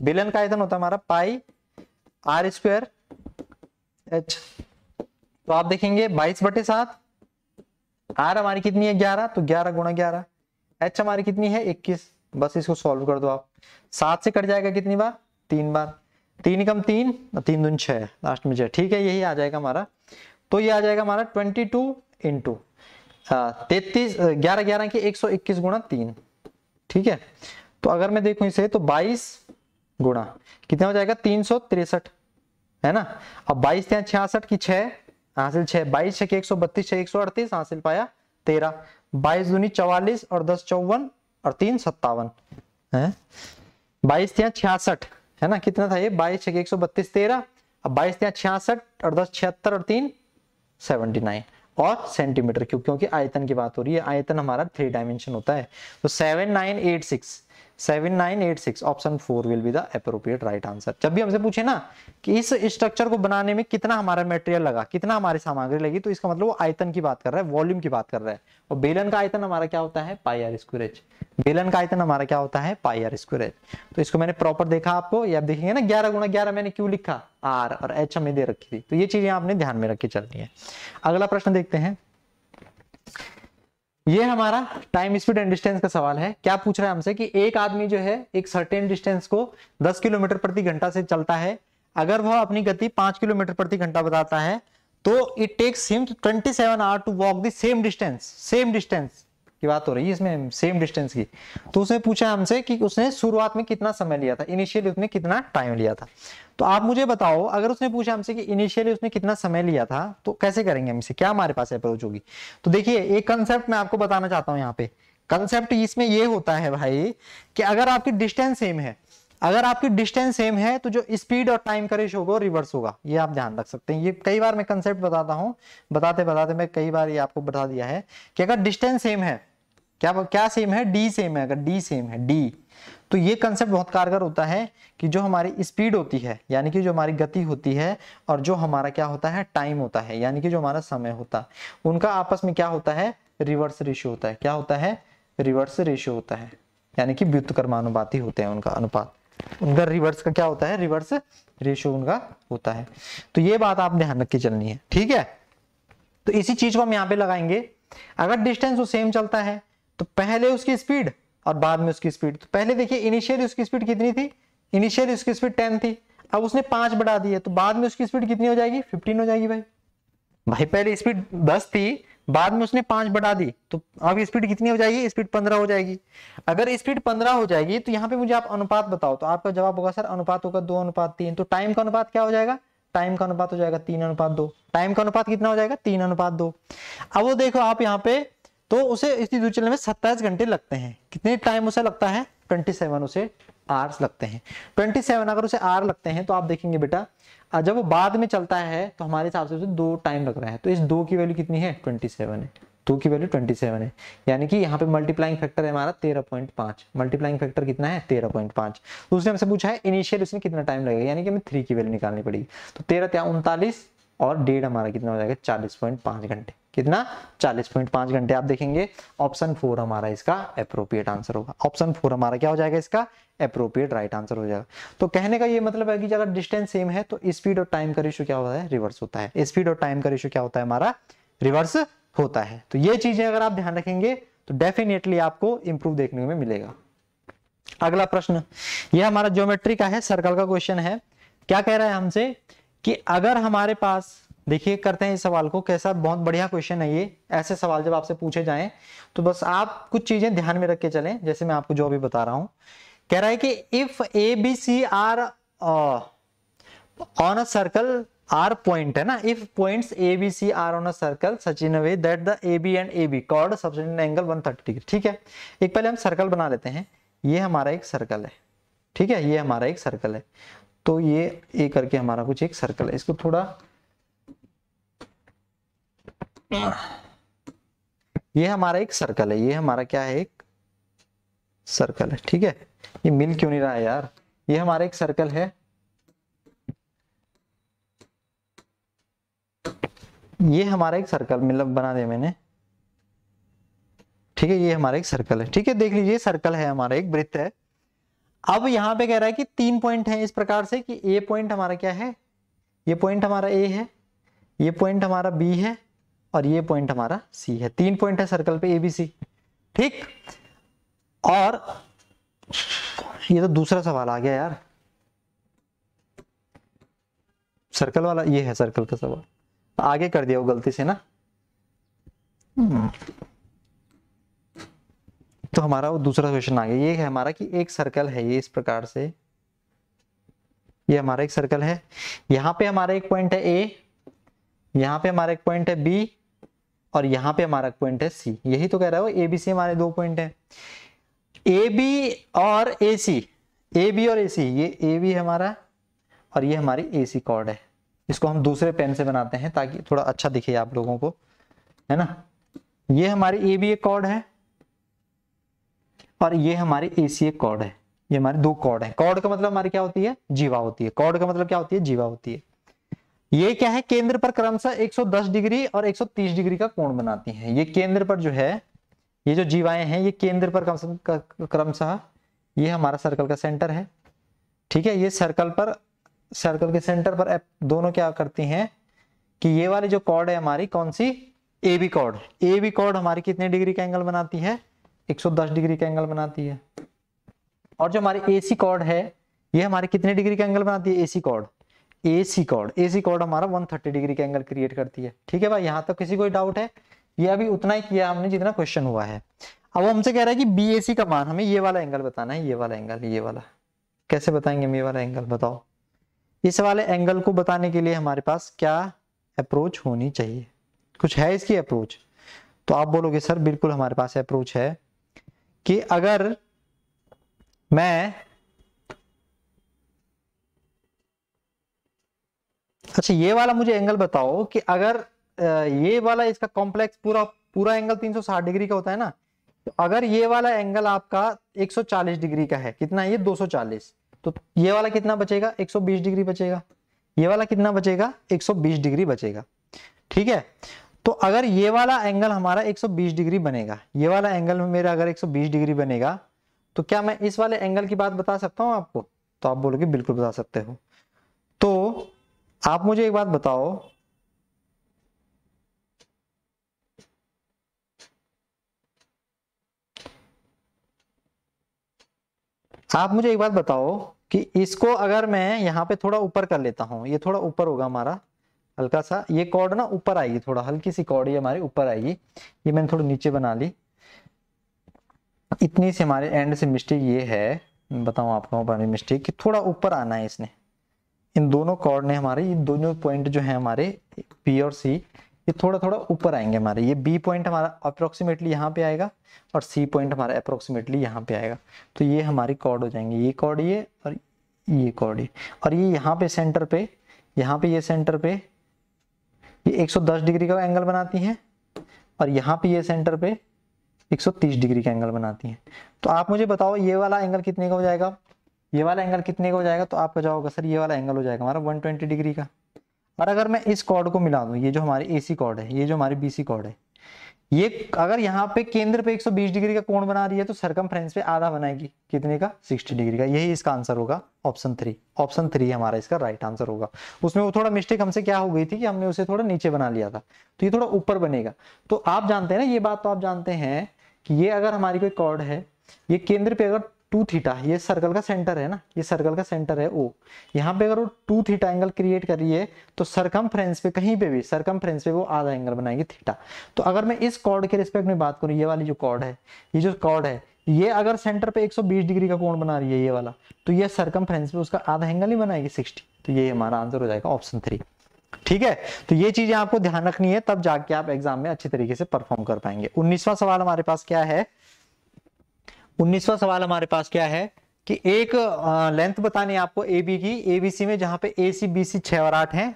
बेलन का आयतन होता है हमारा पाई आर स्क्वायर एच। तो आप देखेंगे 22/7, आर हमारी कितनी है 11, तो 11 गुणा 11, एच हमारी कितनी है 21। बस इसको सॉल्व कर दो आप, 7 से कट जाएगा कितनी बार, 3 बार, 3 कम 3, 3 दूनी 6, लास्ट में 6, ठीक है। यही आ जाएगा हमारा, तो ये आ जाएगा हमारा 22 इंटू 33, 11 11 की 121 गुणा 3, ठीक है। तो अगर मैं देखूं इसे तो 22 गुणा कितना हो जाएगा 363, है ना। अब 22 यहाँ 66 की 6 हासिल 6, 22 6 132, 6 138 हासिल पाया 13, 22 दूनी 44 और 10 54 और 3 57 है। 22 यहाँ 66 है ना, कितना था ये 22 6 132 13, अब 22 यहाँ 66 और 10 76 और 3 79 और सेंटीमीटर क्यूब, क्योंकि आयतन की बात हो रही है, आयतन हमारा 3 डायमेंशन होता है। तो 7986 option 4 will be the appropriate right answer. जब भी हमसे पूछे ना कि इस स्ट्रक्चर को बनाने में कितना हमारा मटेरियल लगा, कितना हमारी सामग्री लगी, तो इसका मतलब वो आयतन की बात कर रहा है, वॉल्यूम की बात कर रहा है। और बेलन का आयतन हमारा क्या होता है, पाई आर स्क्वायर एच। बेलन का आयतन हमारा क्या होता है, पाई आर स्क्वायर एच। तो इसको मैंने प्रॉपर देखा आपको, ये आप देखेंगे ना 11 गुणा 11 मैंने क्यों लिखा, आर और एच हमें दे रखी थी। तो ये चीजें आपने ध्यान में रख के चलनी है। अगला प्रश्न देखते हैं, ये हमारा टाइम स्पीड एंड डिस्टेंस का सवाल है। क्या पूछ रहा है हमसे कि एक आदमी जो है एक सर्टेन डिस्टेंस को 10 किलोमीटर प्रति घंटा से चलता है, अगर वह अपनी गति 5 किलोमीटर प्रति घंटा बताता है तो it takes him 27 hour to walk the same distance की बात हो रही है इसमें, सेम डिस्टेंस की। तो उसने पूछा हमसे कि उसने शुरुआत में कितना समय लिया था, इनिशियली उसने कितना टाइम लिया था। तो आप मुझे बताओ, अगर उसने पूछा हमसे कि इनिशियली उसने कितना समय लिया था तो कैसे करेंगे हम इसे, क्या हमारे पास अप्रोच होगी। तो देखिए एक कंसेप्ट मैं आपको बताना चाहता हूं यहाँ पे। कंसेप्ट इसमें ये होता है भाई कि अगर आपकी डिस्टेंस सेम है, अगर आपकी डिस्टेंस सेम है तो जो स्पीड और टाइम का रेशियो होगा रिवर्स होगा। ये आप ध्यान रख सकते हैं। ये कई बार मैं कंसेप्ट बताता हूं, बताते बताते मैं कई बार ये आपको बता दिया है कि अगर डिस्टेंस सेम है, क्या क्या सेम है, डी सेम है। अगर डी सेम है, डी, तो ये कंसेप्ट बहुत कारगर होता है कि जो हमारी स्पीड होती है यानी कि जो हमारी गति होती है और जो हमारा क्या होता है टाइम होता है यानी कि जो हमारा समय होता है, उनका आपस में क्या होता है, रिवर्स रेशियो होता है। क्या होता है, रिवर्स रेशियो होता है, यानी कि व्युत्क्रमानुपाती होते हैं उनका अनुपात, उनका रिवर्स का क्या होता है, रिवर्स रेशियो उनका होता है। तो ये बात आप ध्यान रख के चलनी है, ठीक है। तो इसी चीज को हम यहाँ पे लगाएंगे। अगर डिस्टेंस वो सेम चलता है तो पहले उसकी स्पीड और बाद में उसकी स्पीड। तो पहले देखिए इनिशियली उसकी स्पीड कितनी थी, इनिशियली उसकी स्पीड 10 थी, अब उसने 5 बढ़ा दी है तो बाद में उसकी स्पीड कितनी हो जाएगी, 15 हो जाएगी भाई। भाई पहले स्पीड 10 थी, बाद में उसने 5 बढ़ा दी तो अब स्पीड कितनी हो जाएगी, स्पीड 15 हो जाएगी। अगर स्पीड 15 हो जाएगी तो यहाँ पे मुझे आप अनुपात बताओ, तो आपका जवाब होगा सर अनुपात होगा 2:3। तो टाइम का अनुपात क्या हो जाएगा, टाइम का अनुपात हो जाएगा 3:2। टाइम का अनुपात कितना हो जाएगा, 3:2। अब वो देखो आप यहाँ पे, तो उसे इतनी दूर चलने में 27 घंटे लगते हैं। कितने टाइम उसे लगता है, 27 उसे आवर्स लगते हैं। 27 अगर उसे आवर लगते हैं तो आप देखेंगे बेटा जब वो बाद में चलता है तो हमारे हिसाब से उसे 2 टाइम लग रहा है। तो इस 2 की वैल्यू कितनी है, 27 है। 2 की वैल्यू 27 है, यानी कि यहाँ पे मल्टीप्लाइंग फैक्टर है हमारा 13.5। मल्टीप्लाइंग फैक्टर कितना है, 13.5। तो उसने हमसे पूछा है इनिशियल उसने कितना टाइम लगेगा, यानी कि हमें 3 की वैल्यू निकालनी पड़ेगी। तो 13 × 39 और डेढ़ हमारा कितना हो जाएगा, 40.5 घंटे। कितना, 40.5 घंटे। आप देखेंगे ऑप्शन 4 हमारा इसका अप्रोप्रिएट आंसर होगा। ऑप्शन 4 हमारा क्या हो जाएगा, इसका अप्रोप्रिएट राइट आंसर हो जाएगा। तो कहने का ये मतलब है कि अगर डिस्टेंस सेम है तो स्पीड और टाइम का रेशियो क्या होता है, रिवर्स होता है। स्पीड और टाइम का रेशियो क्या होता है हमारा, रिवर्स होता है। तो ये चीजें अगर आप ध्यान रखेंगे तो डेफिनेटली आपको इंप्रूव देखने में मिलेगा। अगला प्रश्न, ये हमारा ज्योमेट्री का है, सर्कल का क्वेश्चन है। क्या कह रहा है हमसे कि अगर हमारे पास, देखिए करते हैं इस सवाल को, कैसा बहुत बढ़िया क्वेश्चन है ये। ऐसे सवाल जब आपसे पूछे जाएं तो बस आप कुछ चीजें ध्यान में रख के चलें, जैसे मैं आपको जो अभी बता रहा हूं। कह रहा है कि if A B C are on a circle are point, है ना, if points A B C are on a circle such in a way that the A B and A B chord subtended angle 130 degree. ठीक है, एक पहले हम circle बना लेते हैं। ये हमारा एक सर्कल है, ठीक है, ये हमारा एक सर्कल है। तो ये ए करके हमारा कुछ एक सर्कल है, इसको थोड़ा, ये हमारा एक सर्कल है, ये हमारा क्या है, एक सर्कल है। ठीक है, ये मिल क्यों नहीं रहा है यार, ये हमारा एक सर्कल है, ये हमारा एक सर्कल मतलब बना दे मैंने। ठीक है, ये हमारा एक सर्कल है। ठीक है, देख लीजिए सर्कल है हमारा, एक वृत्त है। अब यहां पे कह रहा है कि 3 पॉइंट है इस प्रकार से कि ए पॉइंट हमारा क्या है, ये पॉइंट हमारा ए है, ये पॉइंट हमारा बी है और ये पॉइंट हमारा सी है। 3 पॉइंट है सर्कल पे ए बी सी। ठीक, और ये तो दूसरा सवाल आ गया यार, सर्कल वाला ये है सर्कल का सवाल, आगे कर दिया वो गलती से ना। तो हमारा वो दूसरा क्वेश्चन आ गया। ये है हमारा कि एक सर्कल है ये इस प्रकार से, ये हमारा एक सर्कल है, यहाँ पे हमारा एक पॉइंट है ए, यहाँ पे हमारा एक पॉइंट है बी और यहाँ पे हमारा एक पॉइंट है सी। यही तो कह रहा है वो, ए बी सी हमारे 2 पॉइंट है, ए बी और ए सी, ए बी और ए सी। ये ए बी हमारा और ये हमारी ए सी कॉर्ड है। इसको हम दूसरे पेन से बनाते हैं ताकि थोड़ा अच्छा दिखे आप लोगों को, है ना। ये हमारी ए बी एक कॉर्ड है और ये हमारी ए सी एक कॉर्ड है। ये हमारे 2 कॉर्ड है। कॉर्ड का मतलब हमारी क्या होती है, जीवा होती है। कॉर्ड का मतलब क्या होती है, जीवा होती है। ये क्या है, केंद्र पर क्रमशः 110 डिग्री और 130 डिग्री का कोण बनाती हैं। ये केंद्र पर जो है, ये जो जीवाएं हैं ये केंद्र पर क्रमशः, ये हमारा सर्कल का सेंटर है। ठीक है, ये सर्कल पर, सर्कल के सेंटर पर दोनों क्या करती हैं कि ये वाली जो कॉर्ड है हमारी कौन सी, A B chord. A B chord हमारी कितने डिग्री का एंगल बनाती है, 110 डिग्री का एंगल बनाती है। और जो हमारी ए सी कॉर्ड है ये हमारे कितने डिग्री का एंगल बनाती है, ए सी कॉर्ड। ए सी कॉर्ड हमारा 130 डिग्री का एंगल क्रिएट करती है। ठीक है भाई, यहां तक किसी कोई डाउट है, ये अभी उतना ही किया हमने जितना क्वेश्चन हुआ है। अब वो हमसे कह रहा है कि BAC का मान, हमें ये वाला एंगल बताना है, ये वाला एंगल, ये वाला। कैसे बताएंगे हम ये वाला एंगल, बताओ। इस वाले एंगल को बताने के लिए हमारे पास क्या अप्रोच होनी चाहिए, कुछ है इसकी अप्रोच? तो आप बोलोगे सर बिल्कुल हमारे पास अप्रोच है कि अगर मैं, अच्छा ये वाला मुझे एंगल बताओ कि अगर ये वाला इसका कॉम्प्लेक्स पूरा एंगल 360 डिग्री का होता है ना, तो अगर ये वाला एंगल आपका 140 डिग्री का है, कितना है ये 240, तो ये वाला कितना बचेगा 120 डिग्री बचेगा, ये वाला कितना बचेगा 120 डिग्री बचेगा। ठीक है, तो अगर ये वाला एंगल हमारा 120 डिग्री बनेगा, ये वाला एंगल मेरा अगर 120 डिग्री बनेगा, तो क्या मैं इस वाले एंगल की बात बता सकता हूं आपको? तो आप बोलोगे बिल्कुल बता सकते हो। तो आप मुझे एक बात बताओ, आप मुझे एक बात बताओ कि इसको अगर मैं यहाँ पे थोड़ा ऊपर कर लेता हूं, ये थोड़ा ऊपर होगा हमारा, हल्का सा ये कॉर्ड ना ऊपर आएगी, थोड़ा हल्की सी कॉर्ड ये हमारी ऊपर आएगी, ये मैंने थोड़ी नीचे बना ली, इतनी सी हमारे एंड से मिस्टेक ये है, बताऊं आपको हमारी मिस्टेक कि थोड़ा ऊपर आना है इसने, इन दोनों कॉर्ड ने हमारे, ये दोनों पॉइंट जो है हमारे P और C, ये थोड़ा थोड़ा ऊपर आएंगे हमारे, ये B पॉइंट हमारा अप्रोक्सीमेटली यहाँ पे आएगा और C पॉइंट हमारा अप्रोक्सीमेटली यहाँ पे आएगा, तो ये हमारी कॉर्ड हो जाएंगे, ये कॉर्ड ये और ये कॉर्ड ये, और ये यहाँ पे सेंटर पे, यहाँ पे ये सेंटर पे ये 110 डिग्री का एंगल बनाती हैं, और यहाँ पे ये सेंटर पे 130 डिग्री का एंगल बनाती हैं। तो आप मुझे बताओ ये वाला एंगल कितने का हो जाएगा, ये वाला एंगल कितने का हो जाएगा? तो आपका जवाब होगा सर ये वाला एंगल हो जाएगा हमारा 120 डिग्री का। और अगर मैं इस कॉर्ड को मिला दूं, ये जो हमारी AC कॉर्ड है, ये जो हमारी BC कॉर्ड है, ये अगर यहाँ पे केंद्र पे 120 डिग्री का कोण बना रही है, तो सरकमफ्रेंस पे आधा बनाएगी, कितने का 60 डिग्री का। यही इसका आंसर होगा ऑप्शन 3, ऑप्शन 3 हमारा इसका राइट आंसर होगा। उसमें वो थोड़ा मिस्टेक हमसे क्या हो गई थी कि हमने उसे थोड़ा नीचे बना लिया था, तो ये थोड़ा ऊपर बनेगा। तो आप जानते हैं ना, ये बात तो आप जानते हैं कि ये अगर हमारी कोई कॉर्ड है, ये केंद्र पे अगर 2 थीटा, ये सर्कल का सेंटर है ना, ये सर्कल का सेंटर है O, यहाँ पे अगर वो 2 थीटा एंगल क्रिएट कर रही है, तो सरकमफ्रेंस पे कहीं पे भी सरकमफ्रेंस पे वो आधा एंगल बनाएगी थीटा। तो अगर मैं इस कॉर्ड के रिस्पेक्ट में बात करूं, ये वाली जो कॉर्ड है, ये जो कॉर्ड है, ये अगर सेंटर पे 120 डिग्री का कोण बना रही है ये वाला, तो ये सरकमफ्रेंस पे उसका आधा एंगल ही बनाएगी 60। तो ये हमारा आंसर हो जाएगा ऑप्शन 3। ठीक है, तो ये चीजें आपको ध्यान रखनी है, तब जाके आप एग्जाम में अच्छे तरीके से परफॉर्म कर पाएंगे। 19वां सवाल हमारे पास क्या है, 19वां सवाल हमारे पास क्या है कि एक लेंथ बतानी है आपको AB की, ABC में जहां पे AC BC 6 और 8 है,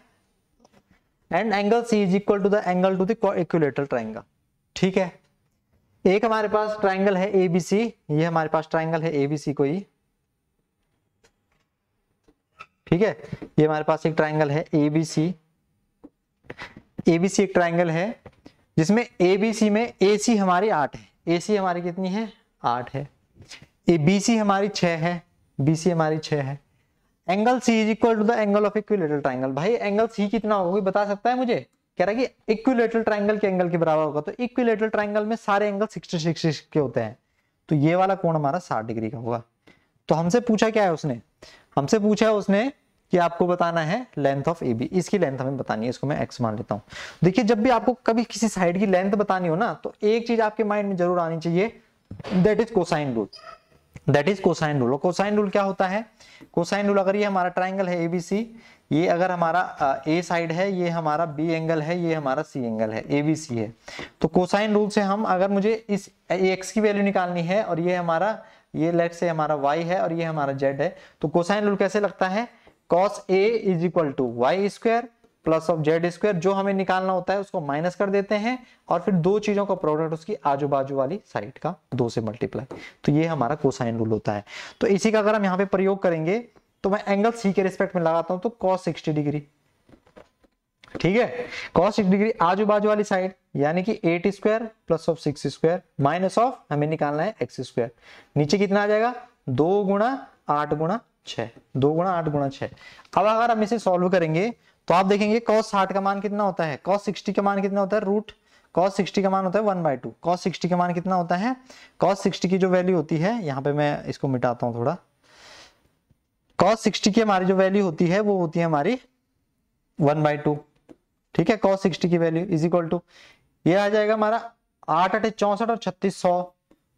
and angle C is equal to the angle to the equilateral triangle. ठीक है, एक हमारे पास ट्रायंगल है ABC, ये हमारे पास ट्रायंगल है ABC कोई, ठीक है, ये हमारे पास एक ट्रायंगल है ABC, ABC एक ट्रायंगल है जिसमें ABC में AC हमारी 8 है, AC हमारी कितनी है 8 है, BC हमारी 6 है, BC हमारी 6 है, angle C is equal to the angle of equilateral triangle. भाई एंगल C कितना होगा कोई बता सकता है मुझे? कह रहा है कि इक्विलेटरल ट्रायंगल के एंगल के बराबर होगा, तो इक्विलेटरल ट्रायंगल में सारे एंगल 66 के होते हैं, तो ये वाला कोण हमारा 60 डिग्री का होगा। तो हमसे पूछा क्या है उसने, हमसे पूछा है उसने कि आपको बताना है लेंथ ऑफ AB, इसकी लेंथ हमें बतानी है, इसको मैं x मान लेता हूं। देखिए जब भी आपको कभी किसी साइड की लेंथ बतानी हो ना, तो एक चीज आपके माइंड में जरूर आनी चाहिए, that is cosine rule, that is cosine rule. और कोसाइन रूल क्या होता है, कोसाइन रूल अगर ये हमारा ट्रायंगल है ABC, ये अगर हमारा A साइड है, ये हमारा B एंगल है, ये हमारा C एंगल है, ABC है, तो कोसाइन रूल से हम अगर मुझे इस x की वैल्यू निकालनी है, और ये हमारा, ये लेट्स से हमारा y है और ये हमारा z है, तो कोसाइन रूल कैसे लगता है, cos A is equal to Y square plus of Z square, जो हमें निकालना होता है उसको माइनस कर देते हैं, और फिर दो चीजों का प्रोडक्ट उसकी आजू बाजू वाली साइड का 2 से मल्टीप्लाई, तो ये हमारा कोसाइन रूल होता है। तो इसी का अगर हम यहाँ पे प्रयोग करेंगे, तो मैं एंगल C के रिस्पेक्ट में लगाता हूं, तो cos 60 डिग्री, ठीक है, cos 60 डिग्री आजू बाजू वाली साइड, यानी कि 8 square plus of 6 square minus of हमें निकालना है x स्क्वायर, नीचे कितना आ जाएगा 2 गुणा 8 गुणा 6, 2 गुणा 8 गुणा 6। अब अगर हम इसे सॉल्व करेंगे तो आप देखेंगे cos 60 का मान कितना होता है, cos 60 का मान कितना होता है, रूट cos 60 का मान होता है 1/2, cos 60 का मान कितना होता है, cos 60 की जो वैल्यू होती है, यहाँ पे मैं इसको मिटाता हूं थोड़ा, cos 60 की हमारी जो वैल्यू होती है वो होती है हमारी 1/2, ठीक है, cos 60 की वैल्यू इज इक्वल टू ये आ जाएगा हमारा 8 8 64 और 36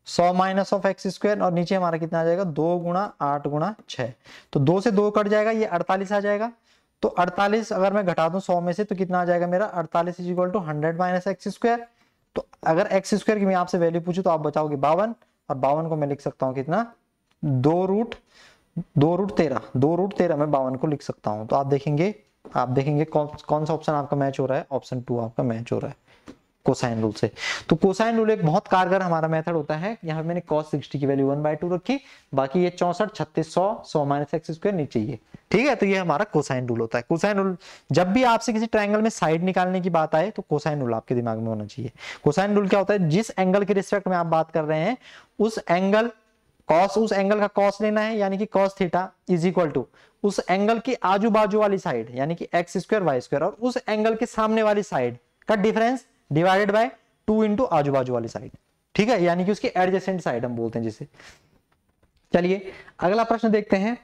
100 माइनस ऑफ एक्स स्क्वायर, और नीचे हमारा कितना आ जाएगा 2 गुणा 8 गुणा 6, तो 2 से 2 कट जाएगा, ये 48 आ जाएगा। तो 48 अगर मैं घटा दूं 100 में से तो कितना आ जाएगा मेरा 48 is equal to 100 minus X square. तो अगर एक्स स्क्वायर की मैं आपसे वैल्यू पूछूं तो आप बचाओगे 52, और 52 को मैं लिख सकता हूं कितना 2 रूट 13 मैं 52 को लिख सकता हूं। तो आप देखेंगे कौन सा ऑप्शन आपका मैच हो रहा है, ऑप्शन 2 आपका मैच हो रहा है कोसाइन रूल से। तो कोसाइन रूल एक बहुत कारगर हमारा मेथड होता है। यहाँ पे मैंने cos 60 की वैल्यू 1/2 रखी, बाकी ये 64 36 100 माइनस एक्स स्क्वायर नीचे ये, ठीक है। तो ये हमारा कोसाइन रूल होता है। कोसाइन रूल जब भी आपसे किसी ट्रायंगल में साइड निकालने की बात आए तो कोसाइन रूल आपके दिमाग में होना चाहिए। कोसाइन रूल क्या होता है, जिस एंगल के रिस्पेक्ट में आप बात कर रहे हैं उस एंगल का कॉस लेना है, यानी कि cos theta is equal to उस एंगल की आजू बाजू वाली साइड यानी कि एक्स स्क्वायर वाई स्क्वायर, और उस एंगल के सामने वाली साइड का डिफरेंस डिवाइडेड बाय 2 इंटू आजू बाजू वाली साइड, ठीक है, यानी कि उसकी एडजेसेंट साइड हम बोलते हैं जिसे। चलिए अगला प्रश्न देखते हैं।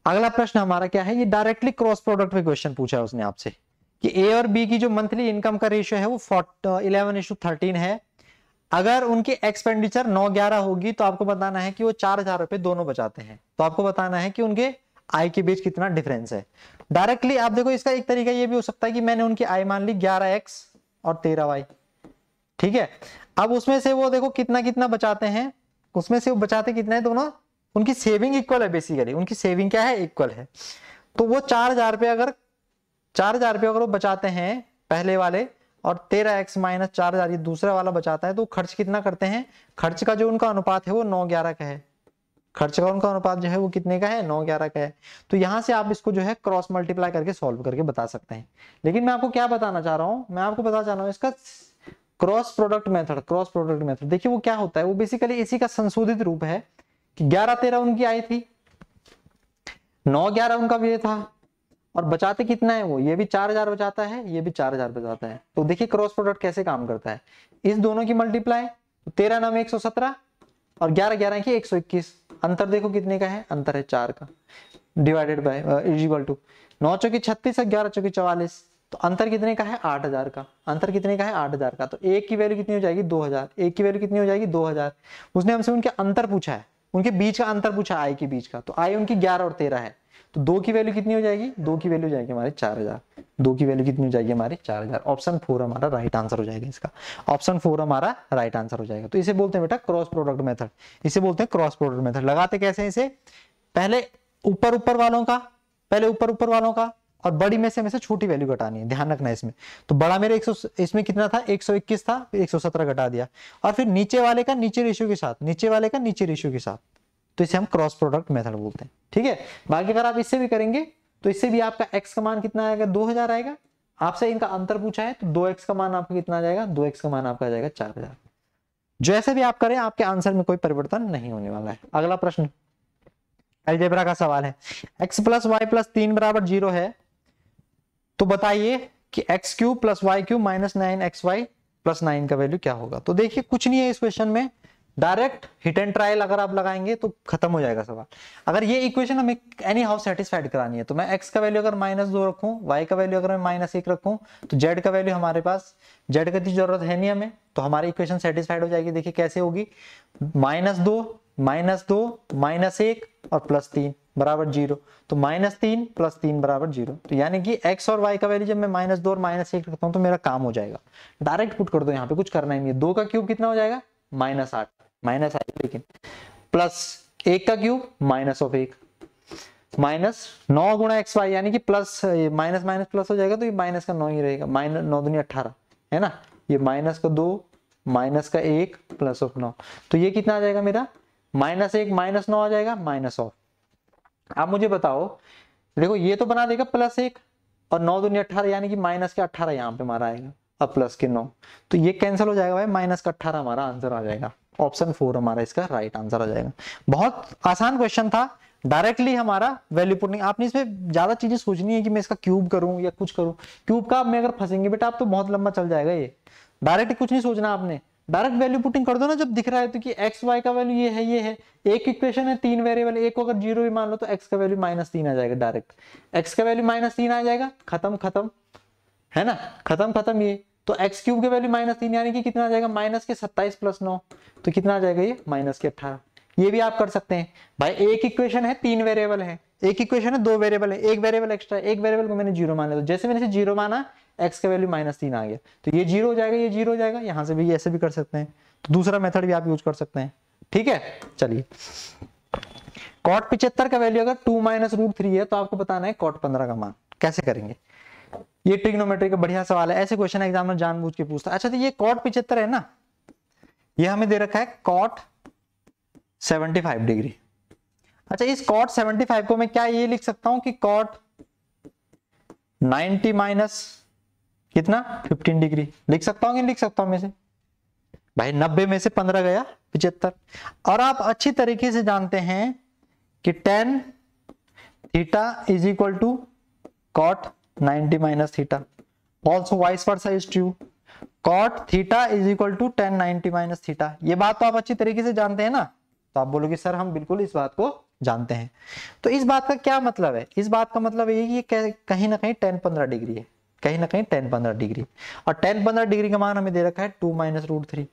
अगला प्रश्न हमारा क्या है, ये डायरेक्टली क्रॉस प्रोडक्ट में क्वेश्चन पूछा है उसने आपसे कि ए और बी की जो मंथली इनकम का रेशियो है वो 11:13 है। अगर उनकी एक्सपेंडिचर 9-11 होगी तो आपको बताना है कि वो 4000 रुपए दोनों बचाते हैं, तो आपको बताना है कि उनके आय के बीच कितना डिफरेंस है। डायरेक्टली आप देखो, इसका एक तरीका ये भी हो सकता है कि मैंने उनकी आय मान ली 11x और 13y, ठीक है। अब उसमें से वो देखो कितना कितना बचाते हैं, उसमें से वो बचाते कितना है, दोनों उनकी सेविंग इक्वल है, बेसिकली उनकी सेविंग क्या है, इक्वल है। तो वो 4000 रुपए अगर वो बचाते हैं पहले वाले, और 13x माइनस 4000 ये दूसरा वाला बचाता है, तो खर्च कितना करते हैं, खर्च का जो उनका अनुपात है वो 9-11 का है। खर्च का उनका अनुपात जो है वो कितने का है, 9-11 का है। तो यहां से आप इसको जो है क्रॉस मल्टीप्लाई करके सॉल्व करके बता सकते हैं। लेकिन मैं आपको क्या बताना चाह रहा हूं, मैं आपको बताना चाह रहा हूं इसका क्रॉस प्रोडक्ट मेथड। देखिए वो क्या होता है, वो बेसिकली इसी का संशोधित रूप है कि 11-13 उनकी आई थी, 9-11 उनका भी था, और बचाते कितना है वो, ये भी 4000 बचाता है, ये भी 4000 बचाता है। तो देखिए क्रॉस प्रोडक्ट कैसे काम करता है, इस दोनों की मल्टीप्लाई, 13 9 117 और 11 की 121, अंतर देखो कितने का है, अंतर है 4 का, divided by is equal to 9 चौकी 36 11 चौकी 44, तो अंतर कितने का है 8000 का, अंतर कितने का है 8000 का। तो एक की वैल्यू कितनी हो जाएगी 2000, एक की वैल्यू कितनी हो जाएगी 2000। उसने हमसे उनके अंतर पूछा है, उनके बीच का अंतर पूछा है आय के बीच का, तो आय उनकी 11 और 13 है, तो 2 की वैल्यू कितनी हो जाएगी, 2 की वैल्यू जाएगी हमारे 4000, 2 की वैल्यू कितनी हो जाएगी हमारे 4000। ऑप्शन 4 हमारा राइट आंसर हो जाएगा इसका, ऑप्शन 4 हमारा राइट आंसर हो जाएगा। तो इसे बोलते हैं बेटा क्रॉस प्रोडक्ट मेथड, इसे बोलते हैं क्रॉस प्रोडक्ट मेथड। लगाते कैसे इसे, पहले ऊपर वालों का और बड़ी में से छोटी वैल्यू घटानी है, ध्यान रखना है इसमें। तो बड़ा मेरे 100 इसमें कितना था 121 था, 117 घटा दिया, और फिर नीचे वाले का नीचे रेशियो के साथ, तो इसे हम क्रॉस प्रोडक्ट मेथड बोलते हैं, ठीक है। बाकी अगर आप इससे भी करेंगे तो इससे भी आपका x का मान कितना आएगा 2000 आएगा। आपसे इनका अंतर पूछा है तो 2x का मान आपका कितना आ जाएगा, 2x का मान आपका आ जाएगा 4000। जैसे भी आप करें आपके आंसर में कोई परिवर्तन नहीं होने वाला है। अगला प्रश्न अलजेब्रा का सवाल है, x प्लस वाई प्लस 3 बराबर 0 है, तो बताइए कि X cube plus Y cube minus 9xy plus 9 का वैल्यू क्या होगा। तो देखिए कुछ नहीं है इस क्वेश्चन में, डायरेक्ट हिट एंड ट्रायल अगर आप लगाएंगे तो खत्म हो जाएगा सवाल। अगर ये इक्वेशन हमें एनी हाउ सेटिस्फाइड करानी है तो मैं x का वैल्यू अगर -2 रखूं, y का वैल्यू अगर मैं -1 रखूं, तो z का वैल्यू हमारे पास, z की जरूरत है नहीं हमें, तो हमारी इक्वेशन सेटिस्फाइड हो जाएगी। देखिए कैसे होगी, -2 -1 और +3 बराबर 0, तो -3 + 3 बराबर 0। तो यानी कि x और y का वैल्यू जब मैं -2 और -1 रखता हूं तो मेरा काम हो जाएगा, डायरेक्ट पुट कर दो, यहाँ पे कुछ करना ही नहीं है। 2 का क्यूब कितना हो जाएगा -8 लेकिन प्लस 1 का क्यूब -1 माइनस 9 गुणा XY यानी कि प्लस माइनस माइनस प्लस हो जाएगा, तो ये माइनस का 9 ही रहेगा, -9 दूनी 18 है ना, ये माइनस का 2 माइनस का 1 प्लस ऑफ 9, तो ये कितना आ जाएगा मेरा -1 -9 आ जाएगा माइनस ऑफ। आप मुझे बताओ, देखो ये तो बना देगा +1 और 9 दूनी 18 यानी कि माइनस के 18 यहाँ पे हमारा आएगा, अब प्लस के 9, तो ये कैंसिल हो जाएगा भाई, माइनस का 18 हमारा आंसर आ जाएगा। ऑप्शन 4 हमारा इसका राइट आंसर आ जाएगा। बहुत आसान क्वेश्चन था, डायरेक्टली हमारा वैल्यू पुटिंग। आपने इसमें ज्यादा चीजें सोचनी है कि मैं इसका क्यूब करूं या कुछ करूं, क्यूब का में अगर फंसेंगे बेटा आप तो बहुत लंबा चल जाएगा ये। डायरेक्ट कुछ नहीं सोचना आपने, डायरेक्ट वैल्यू पुटिंग कर दो ना, जब दिख रहा है तो कि एक्स वाई का वैल्यू ये है, एक इक्वेशन है 3 वेरिएबल, एक को अगर 0 भी मान लो तो एक्स का वैल्यू -3 आ जाएगा, डायरेक्ट एक्स का वैल्यू -3 आ जाएगा, खत्म है ना, खत्म ये तो x क्यूब की वैल्यू -3 यानी कि कितना आ जाएगा माइनस के 27 प्लस 9, तो कितना आ जाएगा ये माइनस के 18। ये भी आप कर सकते हैं भाई। एक इक्वेशन है 3 वेरिएबल है, एक इक्वेशन है 2 वेरिएबल है, एक वेरिएबल एक्स्ट्रा, एक वेरिएबल को मैंने 0 मान लिया, तो जैसे मैंने इसे 0 माना x का वैल्यू -3 आ गया, तो ये 0 हो जाएगा, ये 0 हो जाएगा। यहां से भी ऐसे भी कर सकते हैं, तो दूसरा मेथड भी आप यूज कर सकते हैं। ठीक है, चलिए cot 75 का वैल्यू अगर 2 - √3 है तो आपको बताना है cot 15 का मान। कैसे करेंगे? ये ट्रिग्नोमेट्री का बढ़िया सवाल है, ऐसे क्वेश्चन एग्जामिनर जानबूझ के पूछता है। अच्छा, तो ये cot 75 है ना, ये हमें दे रखा है cot 75 डिग्री। अच्छा, इस cot 75 को मैं क्या ये लिख सकता हूं कि cot 90 माइनस कितना 15 डिग्री लिख सकता हूं कि लिख सकता हूं? में से भाई 90 में से 15 गया 75। और आप अच्छी तरीके से जानते हैं कि tan theta is equal to cot 90 minus theta, also vice versa is true, cot theta is equal to tan 90 minus theta. ये बात तो आप अच्छी तरीके से जानते हैं ना, तो आप बोलोगे सर हम बिल्कुल इस बात को जानते हैं। तो इस बात का क्या मतलब है? इस बात का मतलब ये कि कहीं ना कहीं tan 15 डिग्री है, कहीं ना कहीं tan 15 डिग्री, और tan 15 डिग्री का मान हमें दे रखा है 2 - √3।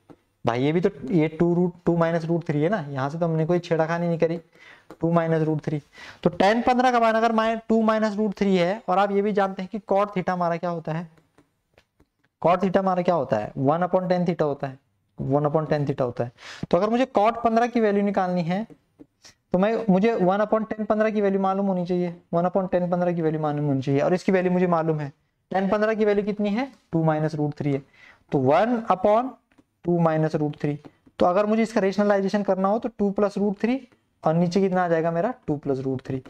भाई ये भी तो ये 2 - √3 है ना, यहां से तो हमने कोई छेड़खानी नहीं करी, 2 - √3। तो tan 15 का मान अगर 2 - √3 है, और आप ये भी जानते हैं कि cot थीटा हमारा क्या होता है, cot थीटा हमारा क्या होता है 1/tan थीटा होता है, 1/tan थीटा होता है। तो अगर मुझे cot 15 की वैल्यू निकालनी है तो मुझे 1/tan 15 की वैल्यू मालूम होनी चाहिए, 1/tan 15 की वैल्यू मालूम होनी चाहिए, और इसकी वैल्यू मुझे मालूम है, tan 15 की वैल्यू कितनी है 2 - √3 है, तो 1/2 - √3। तो अगर मुझे इसका रेशनलाइजेशन करना हो तो 2 + √3, और नीचे कितना आ जाएगा मेरा 2 + √3।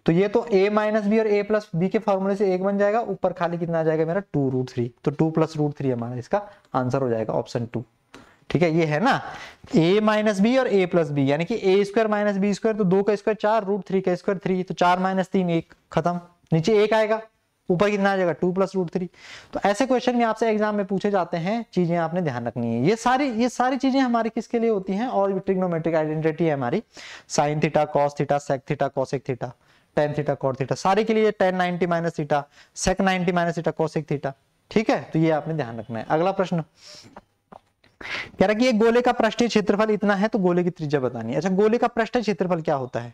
तो ये तो a - b और a + b के फॉर्मूले से 1 बन जाएगा, ऊपर खाली कितना आ जाएगा मेरा 2 √3, तो 2 + √3 हमारा इसका आंसर हो जाएगा ऑप्शन 2। ठीक है, ये है ना a - b और a + b, यानी कि a² - b², तो 2 का स्क्वायर 4, √3 का स्क्वायर 3, तो 4 - 3 1, खत्म। नीचे 1 आएगा, ऊपर कितना आ जाएगा 2 + √3। तो ऐसे क्वेश्चन में आपसे एग्जाम में पूछे जाते हैं, चीजें आपने ध्यान रखनी है। ये सारी चीजें हमारी किसके लिए होती हैं? और ट्रिग्नोमेट्रिक आइडेंटिटी है हमारी, sin theta, cos theta, sec theta, cosec theta, tan theta, cot theta, सारे के लिए tan 90 minus theta, sec 90 minus theta, cosec theta. ठीक है, तो ये आपने ध्यान रखना है। अगला प्रश्न कह रहा कि एक गोले का पृष्ठीय क्षेत्रफल इतना है, तो गोले की त्रिज्या बतानी है। अच्छा, गोले का पृष्ठीय क्षेत्रफल क्या होता है,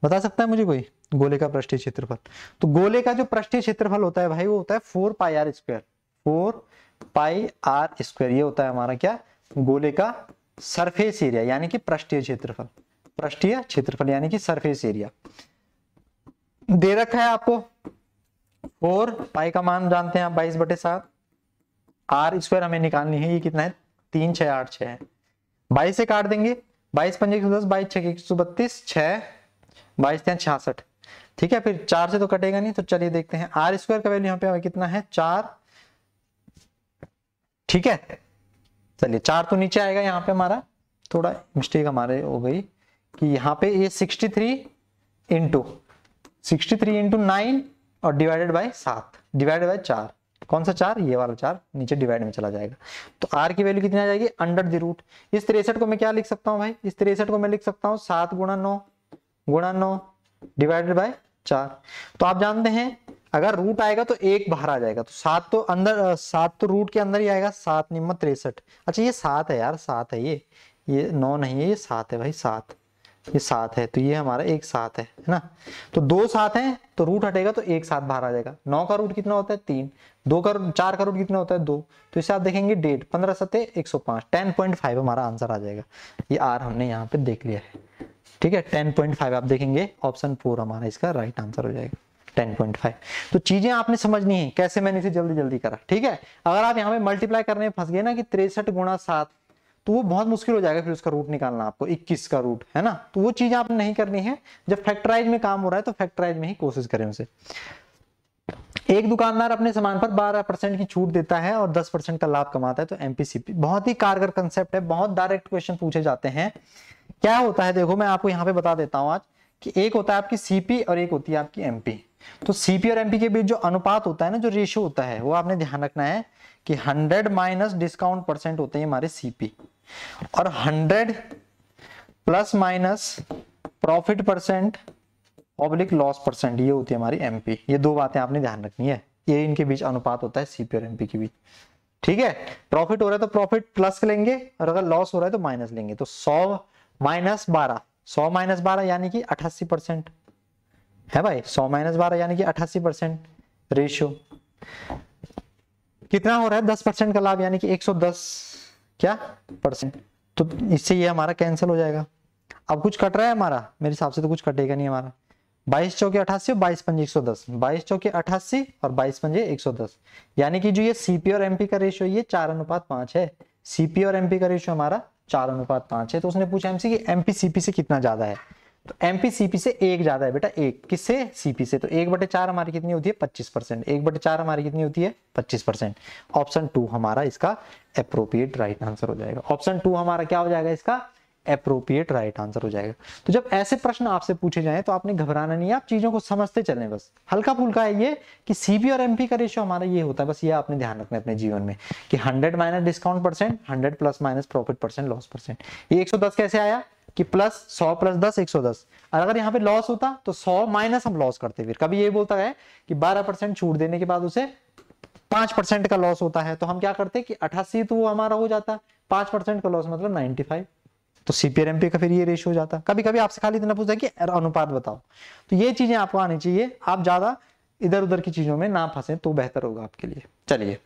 बता सकता है मुझे कोई? गोले का पृष्ठीय क्षेत्रफल, तो गोले का जो पृष्ठीय क्षेत्रफल होता है भाई, वो होता है 4πr², 4πr²। ये होता है हमारा क्या, गोले का सरफेस एरिया, यानी कि पृष्ठीय क्षेत्रफल, पृष्ठीय क्षेत्रफल यानी कि सरफेस एरिया दे रखा है आपको। 4π का मान जानते हैं आप 22/7, r² हमें निकालनी है, ये कितना है 3 6 8 6 है, 22 से काट देंगे, 22 × 5 = 10, 22 × 6 = 132, 6 22 × 66। ठीक है, फिर 4 से तो कटेगा नहीं, तो चलिए देखते हैं r² का वैल्यू यहाँ पे कितना है 4। ठीक है, चलिए 4 तो नीचे आएगा, यहाँ पे हमारा थोड़ा मिस्टेक हमारे हो गई कि यहाँ पे ये 63 × 9 और डिवाइडेड बाय 7 डिवाइडेड बाय 4। कौन सा 4? ये वाला 4 नीचे डिवाइड में चला जाएगा, तो r की वैल्यू कितनी आ जाएगी √√। इस 63 को मैं क्या लिख सकता हूँ भाई, इस 63 को मैं लिख सकता हूँ 7 × 9 डिवाइडेड बाय 4। तो आप जानते हैं अगर रूट आएगा तो 1 बाहर आ जाएगा, तो 7 तो अंदर, 7 तो रूट के अंदर ही आएगा, 7 × 9 = 63। अच्छा, ये 7 है यार, 7 है, ये 9 नहीं है, ये 7 है भाई, 7, ये 7 है, तो ये हमारा एक 7 है ना। तो 2 7 है, तो रूट हटेगा तो 1 7 बाहर आ जाएगा। 9 का रूट कितना होता है 3, 4 का रूट कितना होता है 2, तो इसे आप देखेंगे 1.5, 15 7 105, 10.5 हमारा आंसर आ जाएगा। ये r हमने यहाँ पे देख लिया है। ठीक है, 10.5 आप देखेंगे, ऑप्शन 4 हमारा इसका राइट आंसर हो जाएगा, 10.5। तो चीजें आपने समझनी है, कैसे मैंने इसे जल्दी करा। ठीक है, अगर आप यहाँ पे मल्टीप्लाई करने में फंस गए ना कि 63 × 7, तो वो बहुत मुश्किल हो जाएगा फिर उसका रूट निकालना आपको, 21 का रूट है ना, तो वो चीज आपने नहीं करनी है। जब फैक्टराइज में काम हो रहा है तो फैक्टराइज में ही कोशिश करें उसे। एक दुकानदार अपने सामान पर 12% की छूट देता है और 10% का लाभ कमाता है, तो एमपीसीपी बहुत ही कारगर कंसेप्ट है, बहुत डायरेक्ट क्वेश्चन पूछे जाते हैं। क्या होता है देखो, मैं आपको यहाँ पे बता देता हूँ आज कि एक होता है आपकी सीपी और एक होती है आपकी एमपी। तो सीपी और एमपी के बीच जो अनुपात होता है ना, जो रेशियो होता है, वो आपने ध्यान रखना है कि 100 माइनस डिस्काउंट परसेंट होते हैं हमारे सीपी, और 100 plus minus profit percent oblique loss percent, ये होती है हमारी एमपी। ये दो बातें आपने ध्यान रखनी है, ये इनके बीच अनुपात होता है सीपी और एमपी के बीच। ठीक है, प्रॉफिट हो रहा है तो प्रॉफिट प्लस लेंगे और अगर लॉस हो रहा है तो माइनस लेंगे। तो 100 माइनस 12, 100 माइनस 12 यानी कि 88% है भाई। 100 माइनस 12 यानी कि 88% रेशियो। कितना हो रहा है? 10% का लाभ यानी कि 110 क्या परसेंट। तो इससे ये हमारा कैंसिल हो जाएगा। अब कुछ कट रहा है हमारा? मेरे हिसाब से तो कुछ कटेगा नहीं हमारा। 22 चौके 88 और 22 पंजे 110, 22 चौके 88 और 22 पंजे 110, यानी कि जो ये सीपी और एमपी का रेशियो ये 4:5 है। सीपी और एमपी का रेशियो हमारा 4:5 है। तो उसने पूछा हमसे कि एमपी सीपी से कितना ज्यादा है, तो एमपी सीपी से 1 ज्यादा है बेटा। 1 किससे? सीपी से। तो 1/4 हमारी कितनी होती है? 25%। 1/4 हमारी कितनी होती है? 25%। ऑप्शन 2 हमारा इसका एप्रोप्रिएट राइट आंसर हो जाएगा। ऑप्शन 2 हमारा क्या हो जाएगा? इसका एप्रोप्रिएट राइट आंसर हो जाएगा। तो जब ऐसे प्रश्न आपसे पूछे जाएं तो आपने घबराना नहीं है, आप चीजों को समझते चलें। बस हल्का फुल्का है ये कि सीपी और एमपी का रेशियो हमारा ये होता है। बस ये आपने ध्यान रखना है अपने जीवन में कि 100 minus discount percent, 100 plus minus profit percent, loss percent. ये 110 कैसे आया कि प्लस 100 प्लस 10 110। और अगर यहाँ पे लॉस होता तो 100 माइनस हम लॉस करते। फिर कभी ये बोलता है कि 12% छूट देने के बाद उसे 5% का लॉस होता है, तो हम क्या करते कि 88 तो वो हमारा हो जाता, 5% का लॉस मतलब 95। तो सीपी और एमपी का फिर ये रेशियो हो जाता। कभी कभी आपसे खाली इतना पूछता है कि अनुपात बताओ। तो ये चीजें आपको आनी चाहिए, आप ज्यादा इधर उधर की चीजों में ना फंसे तो बेहतर होगा आपके लिए। चलिए,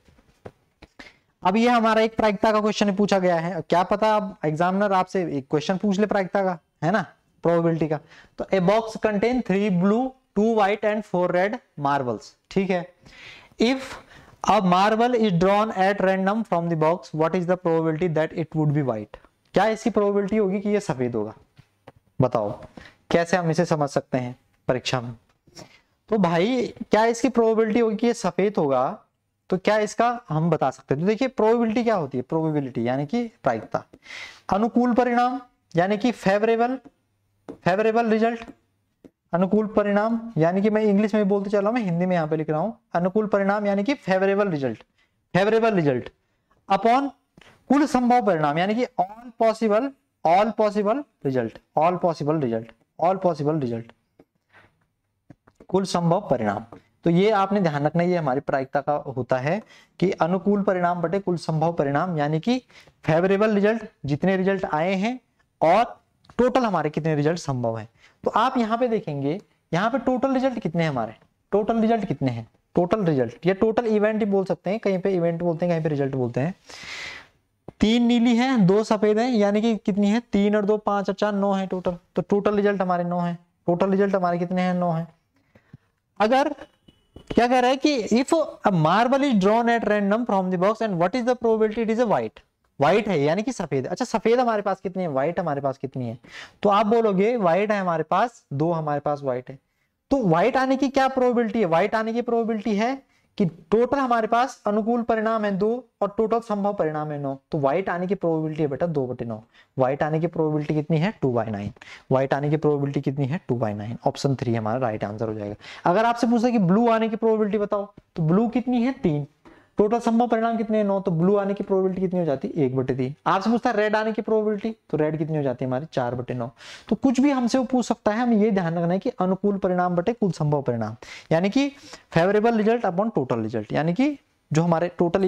अब ये हमारा एक प्रायिकता का क्वेश्चन पूछा गया है। क्या पता अब एग्जामिनर आपसे एक क्वेश्चन पूछ ले प्रायिकता का, है ना, प्रोबेबिलिटी का। तो a box contain 3 blue 2 white and 4 red marbles. ठीक है, if a marble is drawn at random from the box, what is the probability that it would be white? क्या इसकी प्रोबेबिलिटी होगी कि ये सफेद होगा? बताओ कैसे हम इसे समझ सकते हैं परीक्षा में। तो भाई क्या इसकी प्रोबेबिलिटी होगी कि ये सफेद होगा? तो क्या इसका हम बता सकते हैं? तो देखिए प्रोबेबिलिटी क्या होती है? प्रोबेबिलिटी यानी कि प्रायिकता। अनुकूल परिणाम यानी कि फेवरेबल रिजल्ट। अनुकूल परिणाम यानी कि मैं इंग्लिश में बोलते चल रहा हूं, मैं हिंदी में यहां पे लिख रहा हूं। अनुकूल परिणाम यानी कि फेवरेबल रिजल्ट अपॉन कुल संभव परिणाम यानी कि ऑल पॉसिबल रिजल्ट, कुल संभव परिणाम। तो ये आपने ध्यान रखना, ये हमारी प्रायिकता का होता है कि अनुकूल परिणाम बटे कुल संभव परिणाम, यानी कि फेवरेबल रिजल्ट जितने रिजल्ट आए हैं और टोटल हमारे कितने रिजल्ट संभव हैं। तो आप यहाँ पे देखेंगे, यहाँ पे टोटल रिजल्ट कितने हैं हमारे? टोटल रिजल्ट कितने हैं? टोटल रिजल्ट या टोटल इवेंट ही बोल सकते हैं, कहीं पे इवेंट बोलते हैं, कहीं पे रिजल्ट बोलते हैं। 3 नीली हैं, 2 सफेद हैं, यानी कि कितनी है? 3 और 2 5 और 4 9 है टोटल। तो टोटल रिजल्ट हमारे 9 है। टोटल रिजल्ट हमारे कितने हैं? 9 है। अगर क्या कह रहा है कि if a marble is drawn at random from the box and what is the probability it is a white है, यानी कि सफेद। अच्छा, सफेद हमारे पास कितनी है? व्हाइट हमारे पास कितनी है? तो आप बोलोगे व्हाइट है हमारे पास 2, हमारे पास व्हाइट है। तो व्हाइट आने की क्या प्रोबेबिलिटी है? व्हाइट आने की प्रोबेबिलिटी है कि टोटल हमारे पास अनुकूल परिणाम है 2 और टोटल संभव परिणाम है 9। तो व्हाइट आने की प्रोबेबिलिटी है बेटा 2/9। व्हाइट आने की प्रोबेबिलिटी कितनी है? 2/9। व्हाइट आने की प्रोबेबिलिटी कितनी है? 2/9। ऑप्शन 3 हमारा राइट आंसर हो जाएगा। अगर आपसे पूछा कि ब्लू आने की प्रोबेबिलिटी बताओ, तो ब्लू कितनी है? 3। टोटल संभव परिणाम कितने हैं? 9। तो ब्लू आने की प्रोबेबिलिटी कितनी हो जाती है? 1/3। आपसे पूछता है रेड आने की प्रोबेबिलिटी, तो रेड कितनी हो जाती है हमारी? 4/9। तो कुछ भी हमसे वो पूछ सकता है, हमें ये ध्यान रखना है कि अनुकूल परिणाम बटे कुल संभव परिणाम, यानी कि favourable result upon total result, यानी कि जो हमारे टोटल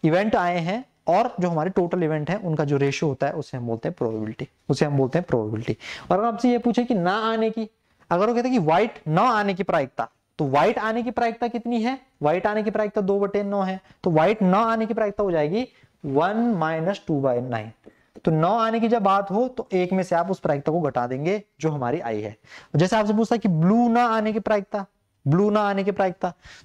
इवेंट आए हैं और जो हमारे टोटल इवेंट है उनका जो रेशियो होता है उसे हम बोलते हैं प्रोबेबिलिटी। और अगर आपसे ये पूछे कि ना आने की, अगर वो कहते हैं कि व्हाइट ना आने की प्रायिकता, तो व्हाइट आने की प्रायिकता कितनी है? व्हाइट आने की प्रायिकता 2/9 है। तो व्हाइट ना आने की प्रायिकता हो जाएगी 1 - 2/9। तो 9 आने की जब बात हो तो 1 में से आप उस प्रायिकता को घटा देंगे जो हमारी आई है। जैसे आपसे पूछता है कि ब्लू ना आने की प्रायिकता,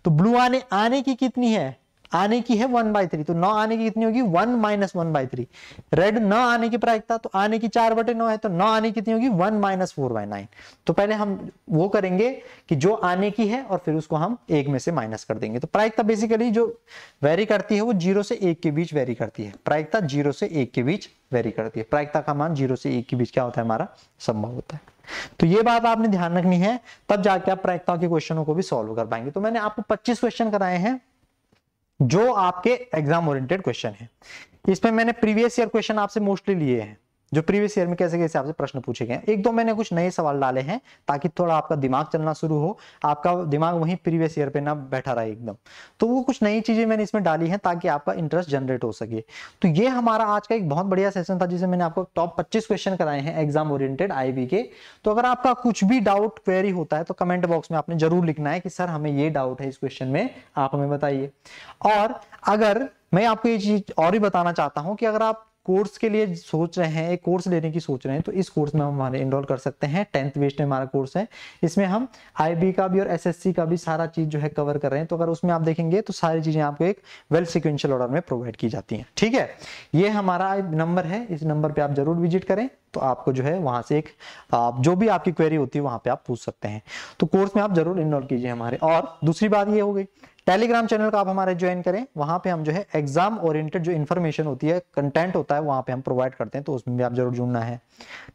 तो ब्लू आने की कितनी है? आने की है 1/3। तो 9 आने की कितनी होगी? 1 - 1/3। रेड न आने की प्रायिकता, तो आने की 4/9 है, तो 9 आने की कितनी होगी? 1 - 4/9। तो पहले हम वो करेंगे कि जो आने की है और फिर उसको हम 1 में से माइनस कर देंगे। तो प्रायिकता बेसिकली जो वेरी करती है वो 0 से 1 के बीच वेरी करती है। प्रायिकता 0 से 1 के बीच वेरी करती है। प्रायिकता का मान 0 से 1 के बीच क्या होता है? हमारा संभव होता है। तो ये बात आपने ध्यान रखनी है, तब जाके आप प्रायिकता के क्वेश्चनों को भी सॉल्व कर पाएंगे। तो मैंने आपको 25 क्वेश्चन कराए हैं जो आपके एग्जाम ओरिएंटेड क्वेश्चन है। इसमें मैंने प्रीवियस ईयर क्वेश्चन आपसे मोस्टली लिए हैं, जो प्रीवियस ईयर में कैसे कैसे आपसे प्रश्न पूछे गए। एक दो मैंने कुछ नए सवाल डाले हैं ताकि थोड़ा आपका दिमाग चलना शुरू हो, आपका दिमाग वहीं प्रीवियस ईयर पे ना बैठा रहे एकदम। तो वो कुछ नई चीजें मैंने इसमें डाली हैं ताकि आपका इंटरेस्ट जनरेट हो सके। तो ये हमारा आज का एक बहुत बढ़िया सेशन था जिसमें मैंने आपको टॉप 25 क्वेश्चन कराए हैं एग्जाम ओरिएंटेड आईबी के। तो अगर आपका कुछ भी डाउट क्वेरी होता है तो कमेंट बॉक्स में आपने जरूर लिखना है कि सर हमें ये डाउट है इस क्वेश्चन में, आप हमें बताइए। और अगर मैं आपको ये चीज और भी बताना चाहता हूं कि अगर आप कोर्स के लिए सोच रहे हैं, एक कोर्स लेने की सोच रहे हैं, तो इस कोर्स में हम हमारे एनरोल कर सकते हैं। 10th बेस्ड में हमारा कोर्स है, इसमें हम आईबी का भी और एसएससी का भी सारा चीज जो है कवर कर रहे हैं। तो अगर उसमें आप देखेंगे तो सारी चीजें आपको एक वेल सिक्वेंशियल ऑर्डर में प्रोवाइड की जाती हैं। ठीक है, ये हमारा नंबर है, इस नंबर पे आप जरूर विजिट करें, तो आपको जो है वहां से एक जो भी आपकी क्वेरी होती है वहां पे आप पूछ सकते हैं। तो कोर्स में आप जरूर इनरोल कीजिए हमारे। और दूसरी बात ये हो गई, टेलीग्राम चैनल का आप हमारे ज्वाइन करें, वहां पे हम जो है एग्जाम ओरिएंटेड जो इन्फॉर्मेशन होती है, कंटेंट होता है, वहां पे हम प्रोवाइड करते हैं, तो उसमें भी आप जरूर जुड़ना है।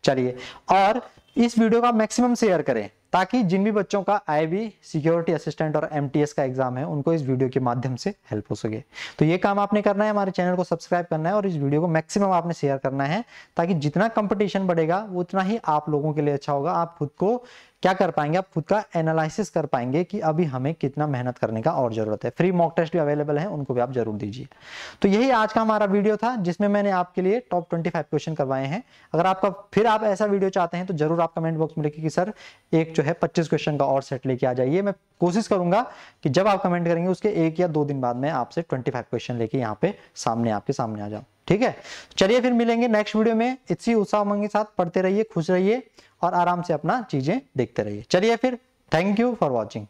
चलिए, और इस वीडियो का मैक्सिमम शेयर करें ताकि जिन भी बच्चों का आईबी सिक्योरिटी असिस्टेंट और एमटीएस का एग्जाम है उनको इस वीडियो के माध्यम से हेल्प हो सके। तो ये काम आपने करना है, हमारे चैनल को सब्सक्राइब करना है और इस वीडियो को मैक्सिमम आपने शेयर करना है ताकि जितना कंपटीशन बढ़ेगा वो उतना ही आप लोगों के लिए अच्छा होगा। आप खुद को क्या कर पाएंगे, आप खुद का एनालिसिस कर पाएंगे कि अभी हमें कितना मेहनत करने का और जरूरत है। फ्री मॉक टेस्ट भी अवेलेबल है, उनको भी आप जरूर दीजिए। तो यही आज का हमारा वीडियो था जिसमें मैंने आपके लिए टॉप 25 क्वेश्चन करवाए हैं। अगर आपका फिर आप ऐसा वीडियो चाहते हैं तो जरूर आप कमेंट बॉक्स में लिखिए कि सर एक जो है 25 क्वेश्चन का और सेट लेके आ जाइए। मैं कोशिश करूंगा कि जब आप कमेंट करेंगे उसके 1 या 2 दिन बाद में आपसे 25 क्वेश्चन लेके यहाँ पे आपके सामने आ जाऊं। ठीक है, चलिए फिर मिलेंगे नेक्स्ट वीडियो में। इसी उत्साह उमंग के साथ पढ़ते रहिए, खुश रहिए और आराम से अपना चीजें देखते रहिए। चलिए फिर, थैंक यू फॉर वॉचिंग।